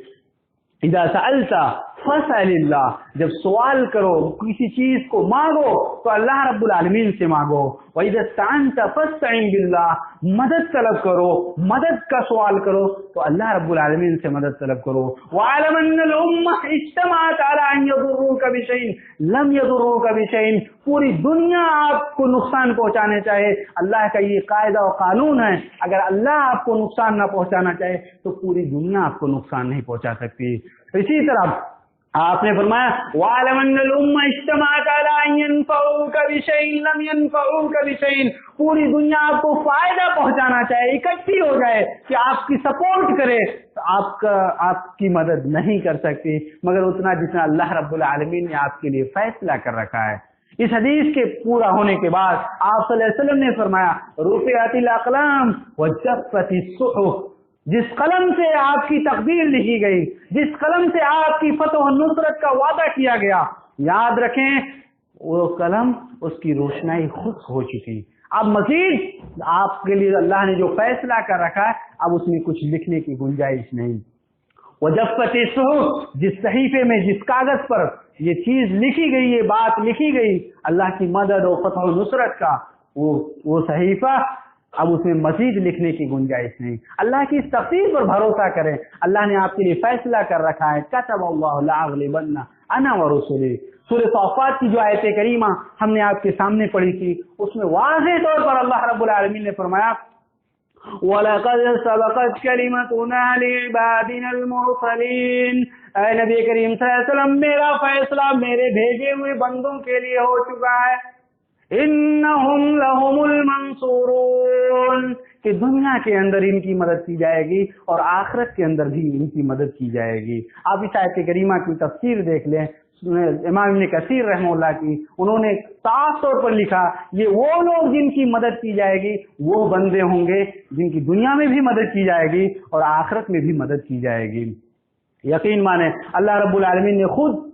[SPEAKER 1] इज़ा सअल्ता फसअलिल्लाह, जब सवाल करो, किसी चीज को मांगो तो अल्लाह रब्बुल आलमीन से मांगो। व इज़ा इस्तअनता फस्तईन बिल्लाह, मदद तलब करो, मदद का सवाल करो तो अल्लाह रब्बुल आलमीन से मदद तलब करो। वअलम अन्नल उम्मह इज्तमअत अला अन यदुर्रुका बिशैइन लम यदुर्रुका बिशैइन, पूरी दुनिया आपको नुकसान पहुंचाने चाहे, अल्लाह का ये कायदा और कानून है, अगर अल्लाह आपको नुकसान ना पहुंचाना चाहे तो पूरी दुनिया आपको नुकसान नहीं पहुंचा सकती। इसी तरह आपने फरमाया वअलम अन्नल उम्मह इज्तमअत अला अन यनफऊका बिशैइन लम यनफऊका बिशैइन, पूरी दुनिया आपको फायदा पहुंचाना चाहे, इकट्ठी हो जाए कि आपकी सपोर्ट करे, तो आपकी मदद नहीं कर सकती मगर उतना जितना अल्लाह रब्बुल आलमीन ने आपके लिए फैसला कर रखा है। इस हदीस के पूरा होने के बाद आप सल्लल्लाहु अलैहि वसल्लम ने फरमाया रुफ़िअतिल अक़लाम व जफ़्फ़तिस सुहुफ़, जिस कलम से आपकी तकदीर लिखी गई, जिस कलम से आपकी फतह और नुसरत का वादा किया गया, याद रखें वो कलम, उसकी रोशनाई खुद हो चुकी। अब मजीद आपके लिए अल्लाह ने जो फैसला कर रखा है, अब उसमें कुछ लिखने की गुंजाइश नहीं। वजफ़्फ़तिस सुहुफ़, जिस सहीफे में, जिस कागज पर ये चीज लिखी गई, ये बात लिखी गई अल्लाह की मदद और फतह और नुसरत का, वो सहीफा, अब उसमें मजीद लिखने की गुंजाइश नहीं। अल्लाह की इस तक़दीर पर भरोसा करें, अल्लाह ने आपके लिए फैसला कर रखा है। कतबल्लाहु लअग़लिबन्ना अना व रुसुली, सूरह सफ़ात की जो आयत करीमा हमने आपके सामने पढ़ी थी, उसमें वाज़ेह तौर पर अल्लाह रब्बुल आलमीन ने फरमाया वलक़द सबक़त कलिमतुना लिइबादिनल मुरसलीन, ऐ नबी करीम सल्लल्लाहु अलैहि वसल्लम, मेरा फैसला मेरे भेजे हुए बंदों के लिए हो चुका है। इन्नहुम लहुमुल मंसूरून, कि दुनिया के अंदर इनकी मदद की जाएगी और आखिरत के अंदर भी इनकी मदद की जाएगी। आप इस आयत करीमा की तफसीर देख लें, इमाम इब्न कसीर रहमतुल्लाह की, उन्होंने साफ तौर पर लिखा ये वो लोग जिनकी मदद की जाएगी, वो बंदे होंगे जिनकी दुनिया में भी मदद की जाएगी और आखिरत में भी मदद की जाएगी। यकीन माने अल्लाह रब्बुल आलमीन ने खुद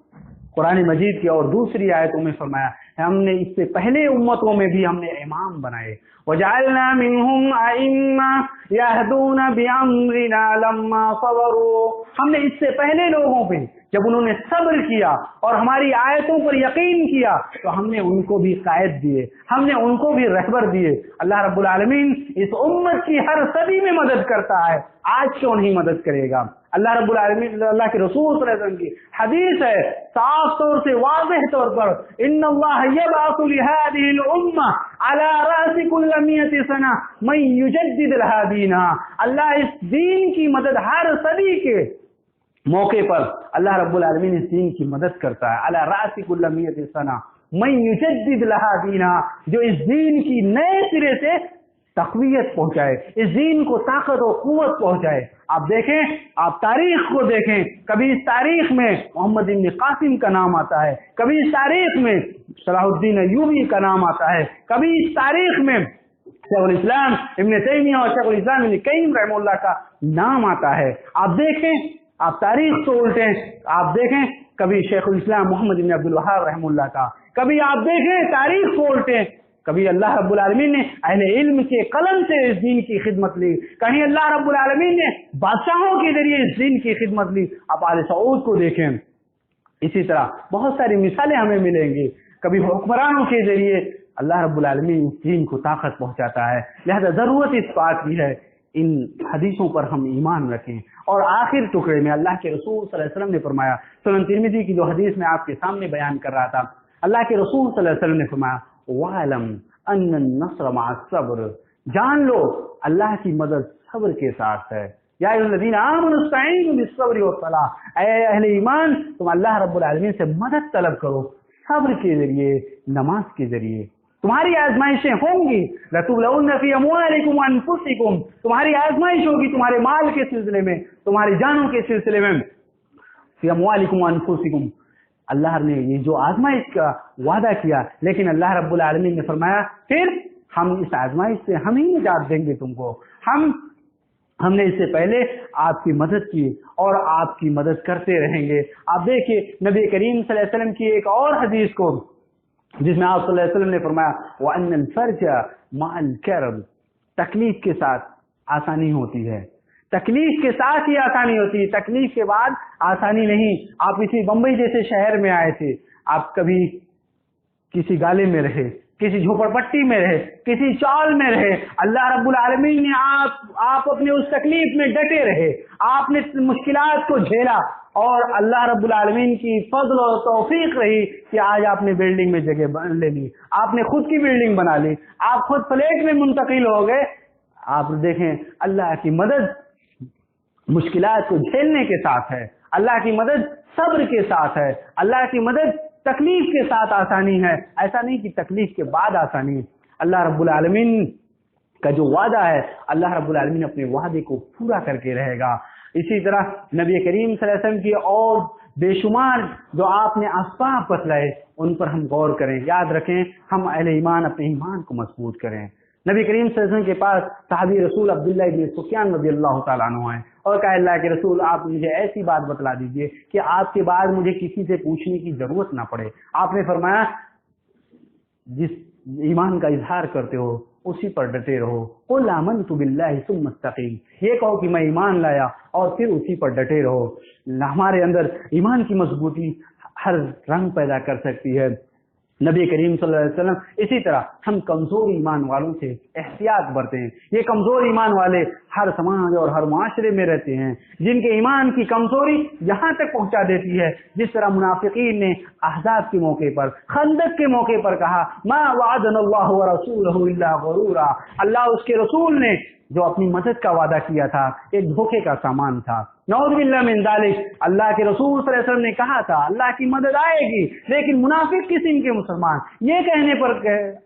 [SPEAKER 1] कुरान मजीद की और दूसरी आयतों में फरमाया, हमने इससे पहले उम्मतों में भी हमने इमाम बनाए, वजअलना मिनहुम अइम्मा यहदूना बिअम्रिना लम्मा सबरू, हमने इससे पहले लोगों पे जब उन्होंने सब्र किया और हमारी आयतों पर यकीन किया तो हमने उनको भी कायद दिए, हमने उनको भी रहबर दिए। अल्लाह रब्बुल आलमीन इस उम्मत की हर सदी में मदद करता है, आज क्यों नहीं मदद करेगा। अल्लाह रब्बुल आलमीन, अल्लाह के रसूल सल्लल्लाहु अलैहि वसल्लम की हदीस है साफ तौर से वाज़ेह तौर पर, इन्नल्लाह यबअसु लिहादिहिल उम्मा अला रासी कुल्ल मियति सना मन युजद्दिद लहा दीनहा, अल्लाह इस दीन की मदद हर सदी के मौके पर अल्लाह रब्बुल आलमीन इस दीन की मदद करता है। अला रासी कुल्ल मियति सना मन युजद्दिद लहा दीनहा, जो इस दीन की नए सिरे से तक़वियत पहुंचाए, इस दीन को ताकत और कुव्वत पहुंचाए। आप देखें, आप तारीख को देखें, कभी इस तारीख में मोहम्मद इब्न कासिम का नाम आता है, कभी इस तारीख में सलाहुद्दीन अय्यूबी का नाम आता है, कभी इस तारीख में शेखुल इस्लाम इब्न तैमिया और शेखुल इस्लाम इब्न क़य्यिम रहमतुल्लाह का नाम आता है। आप देखें, आप तारीख को उल्टें, आप देखें कभी शेखुल इस्लाम मोहम्मद इब्न अब्दुल वहाब रहमतुल्लाह का, कभी आप देखें तारीख को उल्टें, कभी अल्लाह रब्बुल आलमीन ने अहले इल्म के कलम से इस दीन की खिदमत ली, कहीं अल्लाह रब्बुल आलमीन ने बादशाहों के जरिए इस दीन की खिदमत ली। आप आले सऊद को देखें, इसी तरह बहुत सारी मिसालें हमें मिलेंगी। कभी हुक्मरानों के जरिए अल्लाह रब्बुल आलमीन इस दीन को ताकत पहुंचाता है। लिहाजा जरूरत इस बात की है इन हदीसों पर हम ईमान रखें। और आखिर टुकड़े में अल्लाह के रसूल सल्लल्लाहु अलैहि वसल्लम ने फरमाया, सुनन तिरमिज़ी की जो हदीस मैं आपके सामने बयान कर रहा था, अल्लाह के रसूल सल्लल्लाहु अलैहि वसल्लम ने फरमाया, वालम अन्नन नस्र मअ सब्र, जान लो अल्लाह की मदद सब्र के साथ है। या अय्युहल्लज़ीना आमनु इस्तईनु बिस्सब्रि वस्सलाह, ऐ अहले ईमान तुम अल्लाह रब्बुल आलमीन से मदद तलब करो सब्र के जरिए, नमाज के जरिए। तुम्हारी आजमाइशें होंगी, लतुबलउन्ना फी अमवालिकुम व अनफुसिकुम, तुम्हारी आजमाइश होगी तुम्हारे माल के सिलसिले में, तुम्हारी जानों के सिलसिले में। फी अमवालिकुम व अनफुसिकुम, अल्लाह ने ये जो आजमाइश का वादा किया, लेकिन अल्लाह रब्बुल आलमीन ने फरमाया फिर हम इस आजमाइश से हम ही निजात देंगे तुमको। हमने इससे पहले आपकी मदद की और आपकी मदद करते रहेंगे। आप देखिए नबी करीम सल्लल्लाहु अलैहि वसल्लम की एक और हदीस को, जिसमें आप सल्लल्लाहु अलैहि वसल्लम ने फरमाया, व अन्नल फर्ज मअल करब, तकलीफ के साथ आसानी होती है, तकलीफ के साथ ही आसानी होती है, तकलीफ के बाद आसानी नहीं। आप इसी बम्बई जैसे शहर में आए थे, आप कभी किसी गाले में रहे, किसी झोपड़पट्टी में रहे, किसी चौल में रहे, अल्लाह रब्बुल आलमीन ने आप अपने उस तकलीफ में डटे रहे, आपने मुश्किलात को झेला और अल्लाह रब्बुल आलमीन की फजल और तौफीक रही कि आज आपने बिल्डिंग में जगह ले ली, आपने खुद की बिल्डिंग बना ली, आप खुद फ्लैट में मुंतकिल हो गए। आप देखें अल्लाह की मदद मुश्किलात को झेलने के साथ है, अल्लाह की मदद सब्र के साथ है, अल्लाह की मदद तकलीफ के साथ आसानी है। ऐसा नहीं कि तकलीफ के बाद आसानी है। अल्लाह रब्बुल आलमीन का जो वादा है, अल्लाह रब्बुल आलमीन अपने वादे को पूरा करके रहेगा। इसी तरह नबी करीम सल्लल्लाहु अलैहि वसल्लम की और बेशुमार जो आपने असबाब बतलाए उन पर हम गौर करें, याद रखें, हम अहले ईमान अपने ईमान को मजबूत करें। नबी करीम सल्लल्लाहु अलैहि वसल्लम के पास सहाबी रसूल अब्दुल्ला इब्न सुफयान रज़ियल्लाहु ताला अन्हु हैं और कहा, अल्लाह के रसूल आप मुझे ऐसी बात बतला दीजिए कि आपके बाद मुझे किसी से पूछने की जरूरत ना पड़े। आपने फरमाया, जिस ईमान का इजहार करते हो उसी पर डटे रहो। कुल आमनतु बिल्लाहि सुम्मा इस्तकीम, ये कहो कि मैं ईमान लाया और फिर उसी पर डटे रहो। हमारे अंदर ईमान की मजबूती हर रंग पैदा कर सकती है। नबी करीम सल्लल्लाहु अलैहि वसल्लम इसी तरह हम कमजोर ईमान वालों से एहतियात बरतें हैं। ये कमजोर ईमान वाले हर समाज और हर मुआशरे में रहते हैं, जिनके ईमान की कमजोरी यहाँ तक पहुँचा देती है जिस तरह मुनाफिकीन ने अहज़ाब के मौके पर, खंदक के मौके पर कहा, मा वअदनल्लाहु व रसूलुहु इल्ला गुरूरा, अल्लाह उसके रसूल ने जो अपनी मदद का वादा किया था एक धोखे का सामान था। नऊज़ बिल्लाह मिन ज़ालिक। अल्लाह के रसूल सल्लल्लाहु अलैहि वसल्लम ने कहा था अल्लाह की मदद आएगी, लेकिन मुनाफिक किस्म के मुसलमान ये कहने पर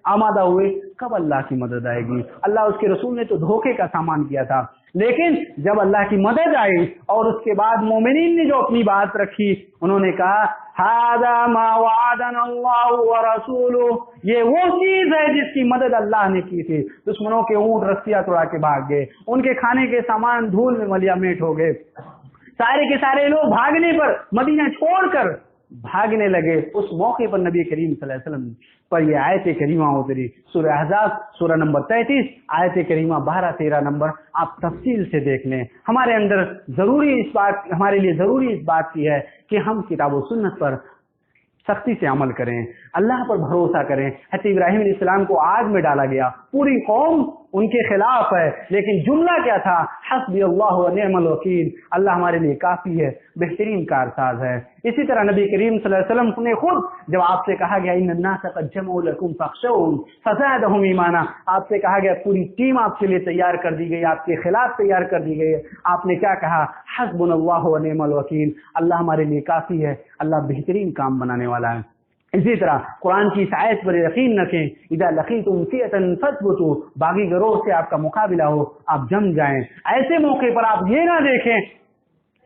[SPEAKER 1] आमादा हुए कब अल्लाह की मदद आएगी। अल्लाह उसके रसूल ने तो धोखे का सामान किया था, लेकिन जब अल्लाह की मदद आई और उसके बाद मोमिनीन ने जो अपनी बात रखी, उन्होंने कहा हादा मा वअदना अल्लाहु व रसूलुहु, ये वो चीज है जिसकी मदद अल्लाह ने की थी। दुश्मनों के ऊंट रस्सियां तोड़ा के भाग गए, उनके खाने के सामान धूल में मलियामेट हो गए, सारे के सारे लोग भागने पर मदीना छोड़कर भागने लगे। उस मौके पर नबी करीम सल्लल्लाहु अलैहि वसल्लम पर ये आयत करीमा उतरी, सूरह अहज़ाब सूरह नंबर 33 आयत करीमा 12-13 नंबर आप तफसील से देख लें। हमारे अंदर हमारे लिए जरूरी इस बात की है कि हम किताब व सुन्नत पर सख्ती से अमल करें, अल्लाह पर भरोसा करें। हज़रत इब्राहीम अलैहिस्सलाम को आग में डाला गया, पूरी कौम उनके खिलाफ है, लेकिन जुमला क्या था, हस्बी अल्लाह व निअमल वकील, अल्लाह हमारे लिए काफी है, बेहतरीन कारसाज है। इसी तरह नबी करीम सल्लल्लाहु अलैहि वसल्लम ने खुद जब आपसे कहा गया इन्नन्नास क़द जमऊ लकुम फख्शौहुम फज़ादहुम ईमाना, आपसे कहा गया पूरी टीम आपके लिए तैयार कर दी गई, आपके खिलाफ तैयार कर दी गई, आपने क्या कहा, हस्बुनल्लाहु व निअमल वकील, अल्लाह हमारे लिए काफी है, अल्लाह बेहतरीन काम बनाने वाला है। इसी तरह कुरान की इस आयत पर यकीन रखें, इज़ा लक़ीतुम फ़िअतन फ़स्बुतू, बागी गिरोह से आपका मुकाबला हो आप जम जाएं। ऐसे मौके पर आप ये ना देखें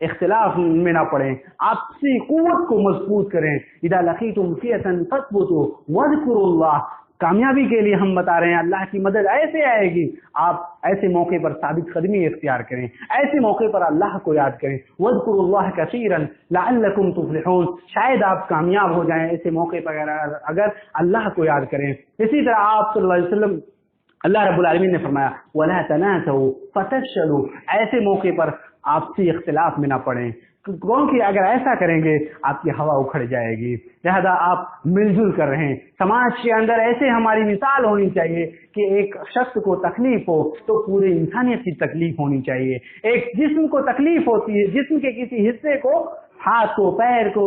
[SPEAKER 1] इख्तिलाफ में ना पड़े, आपसी कुव्वत को मजबूत करें। इज़ा लक़ीतुम फ़िअतन फ़स्बुतू वज़कुरुल्लाह, कामयाबी के लिए हम बता रहे हैं अल्लाह की मदद ऐसे आएगी, आप ऐसे मौके पर साबित कदमी इख्तियार करें, ऐसे मौके पर अल्लाह को याद करें। वज़कुरुल्लाह कसीरन लअल्लकुम तुफ़्लिहून, शायद आप कामयाब हो जाएं ऐसे मौके पर अगर अल्लाह को याद करें। इसी तरह आप सल्लल्लाहु अलैहि वसल्लम अल्लाह रब्बुल आलमीन ने फरमाया वला तनासू फतशलू, ऐसे मौके पर आपसी इख्तिलाफ में ना पड़ें, क्योंकि अगर ऐसा करेंगे आपकी हवा उखड़ जाएगी। लिहाजा आप मिलजुल कर रहें। समाज के अंदर ऐसे हमारी मिसाल होनी चाहिए कि एक शख्स को तकलीफ हो तो पूरे इंसानियत की तकलीफ होनी चाहिए। एक जिस्म को तकलीफ होती है, जिस्म के किसी हिस्से को, हाथ को, पैर को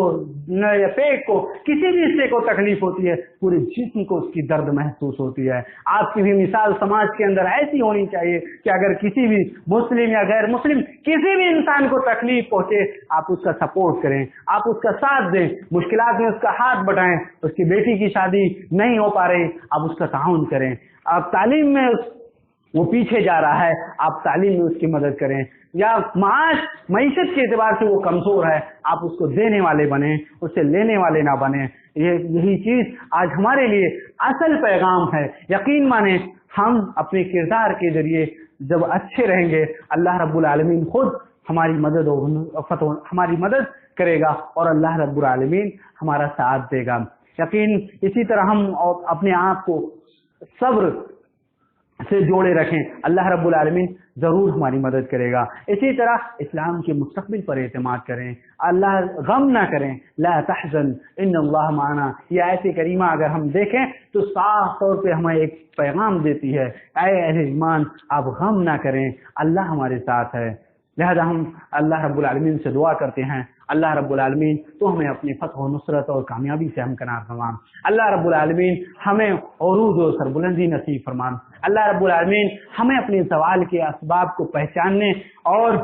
[SPEAKER 1] या पेट को, किसी भी हिस्से को तकलीफ होती है, पूरे जिस्म को उसकी दर्द महसूस होती है। आपकी भी मिसाल समाज के अंदर ऐसी होनी चाहिए कि अगर किसी भी मुस्लिम या गैर मुस्लिम किसी भी इंसान को तकलीफ पहुंचे, आप उसका सपोर्ट करें, आप उसका साथ दें, मुश्किलात में उसका हाथ बढ़ाएं। उसकी बेटी की शादी नहीं हो पा रही, आप उसका ताउन करें। आप तालीम में वो पीछे जा रहा है, आप तालीम में उसकी मदद करें। या मईशत के एतबार से वो कमजोर है, आप उसको देने वाले बने, उससे लेने वाले ना बने। यही चीज आज हमारे लिए असल पैगाम है। यकीन माने हम अपने किरदार के जरिए जब अच्छे रहेंगे, अल्लाह रब्बुल आलमीन खुद हमारी मदद करेगा और अल्लाह रब्बुल आलमीन हमारा साथ देगा। यकीन इसी तरह हम अपने आप को सब्र से जोड़े रखें, अल्लाह रब्बुल आलमीन जरूर हमारी मदद करेगा। इसी तरह इस्लाम के मुस्तकबिल पर एतमाद करें, अल्लाह गम ना करें, ला तहज़न इन्नल्लाह माना। ये आयत करीमा अगर हम देखें तो साफ तौर पे हमें एक पैगाम देती है, ऐ अहले ईमान आप गम ना करें, अल्लाह हमारे साथ है। लिहाजा हम अल्लाह रब्बुल आलमीन से दुआ करते हैं, अल्लाह रब्बुल आलमीन तो हमें अपनी फतह और नुसरत और कामयाबी से हमकनार फरमान। अल्लाह रब्बुल आलमीन हमें उरूज और सरबुलंदी नसीब फरमान। अल्लाह रब्बुल आलमीन हमें अपने सवाल के असबाब को पहचानने और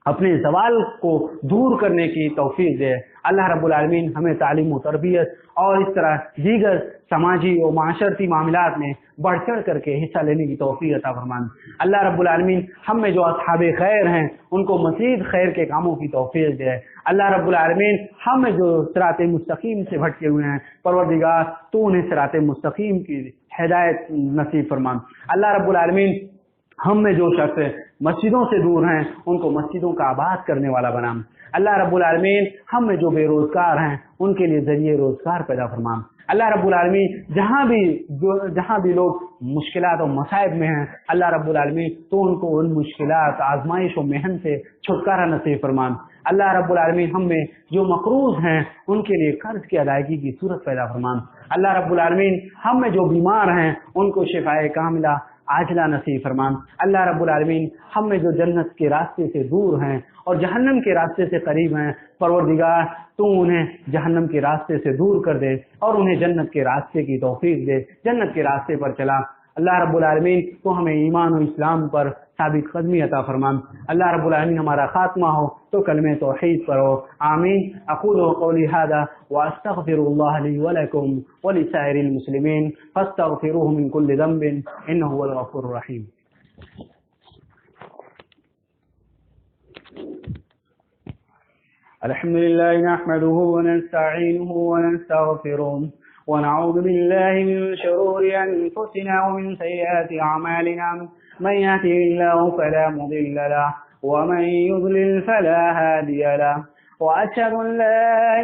[SPEAKER 1] अपने सवाल को दूर करने की तौफीक दे। अल्लाह रब्बुल आलमीन हमें तालीम और तरबियत और इस तरह दीगर समाजी और माशरती मामलात में बढ़ चढ़ करके हिस्सा लेने की तौफीक अता फरमान। अल्लाह रब्बुल आलमीन हम में जो असहाबे खैर हैं उनको मज़ीद खैर के कामों की तौफीक दे। अल्लाह रब्बुल आलमीन हम में जो सिराते मुस्तकीम से भटके हुए हैं, परवरदिगार तो उन्हें सिराते मुस्तकीम की हिदायत नसीब फरमान। अल्लाह रब्बुल आलमीन हम में जो शख्स मस्जिदों से दूर हैं उनको मस्जिदों का आबाद करने वाला बना। अल्लाह रब्बुल आलमीन हम में जो बेरोजगार हैं उनके लिए जरिए रोजगार पैदा फरमान। अल्लाह रब्बुल आलमीन जहाँ भी लोग मुश्किलात और मसाइब में हैं, अल्लाह रब्बुल आलमीन तो उनको उन मुश्किलात, आजमाइश और मेहनत से छुटकारा नसीब फरमान। अल्लाह रब्बुल आलमीन हम में जो मकरूज हैं उनके लिए कर्ज की अदायगी की सूरत पैदा फरमान। अल्लाह रब्बुल आलमीन हम में जो बीमार हैं उनको शिफाए कामिला आजला नसीब फरमान। अल्लाह रब्बुल आलमीन हम में जो जन्नत के रास्ते से दूर हैं और जहन्नम के रास्ते से करीब हैं, परवरदिगार तू उन्हें जहन्नम के रास्ते से दूर कर दे और उन्हें जन्नत के रास्ते की तौफीक दे, जन्नत के रास्ते पर चला। अल्लाह रब्बुल आलमीन तो हमें ईमान और इस्लाम पर साबित कदमी अता फरमान। अल्लाह रब्बुल आलमीन हमारा खात्मा हो तो कलमे तौहीद पर हो। आमीन। अक़ूलु क़ौली हाज़ा व अस्तग़फ़िरुल्लाह ली व लकुम व लिसाइरिल मुस्लिमीन फस्तग़फ़िरूहु मिन कुल्लि ज़ंबिन इन्नहु हुवल गफ़ूरुर रहीम। अल्हम्दुलिल्लाह नहमदुहु व नस्तईनुहु व नस्तग़फिरुह व नऊज़ु बिल्लाहि मिन शुरूरि अनफुसिना व मिन सय्यिआति अअमालिना मन यहदिहिल्लाहु फला मुदिल्ल लहु व मन युद्लिल फला हादिय लहु व अशहदु अन ला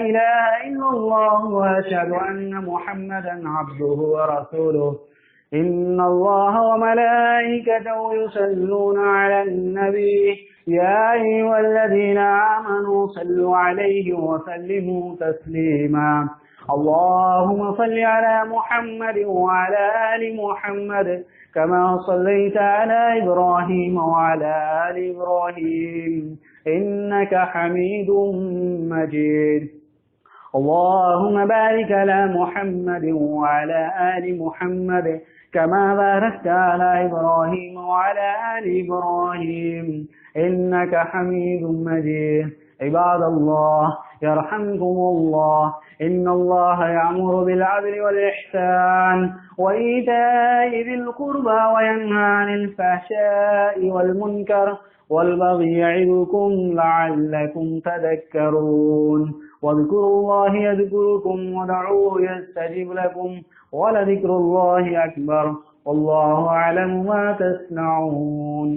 [SPEAKER 1] इलाहा इल्लल्लाह व अशहदु अन्न मुहम्मदन अब्दुहु व रसूलुहु। इन्नल्लाह व मलाइकतहु युसल्लूना अलन नबी या अय्युहल्लज़ीना आमनू सल्लु अलैहि व सल्लिमू तस्लीमा। अल्लाहुम्मा सल्लि अला मुहम्मद व अला आलि मुहम्मद कमा सल्लैता अला इब्राहीम व अला आलि इब्राहीम इन्नका हमीदुम मजीद। अल्लाहुम्मा बारिक अला मुहम्मद व अला आलि मुहम्मद कमा बारकता अला इब्राहीम व अला आलि इब्राहीम इन्नका हमीदुम मजीद। इबादल्लाह यरहमुकुमुल्लाह इन्नल्लाह यअमुरु बिल अदलि वल इहसान व ईताइ ज़िल क़ुर्बा व यन्हा अनिल फ़हशाइ वल मुनकर वल बग़ि यइज़ुकुम लअल्लकुम तज़क्करून। वज़्कुरुल्लाह यज़्कुरुकुम वदऊहु यस्तजिब लकुम वलज़िक्रुल्लाहि अकबर वल्लाहु अअलमु मा तस्नऊन।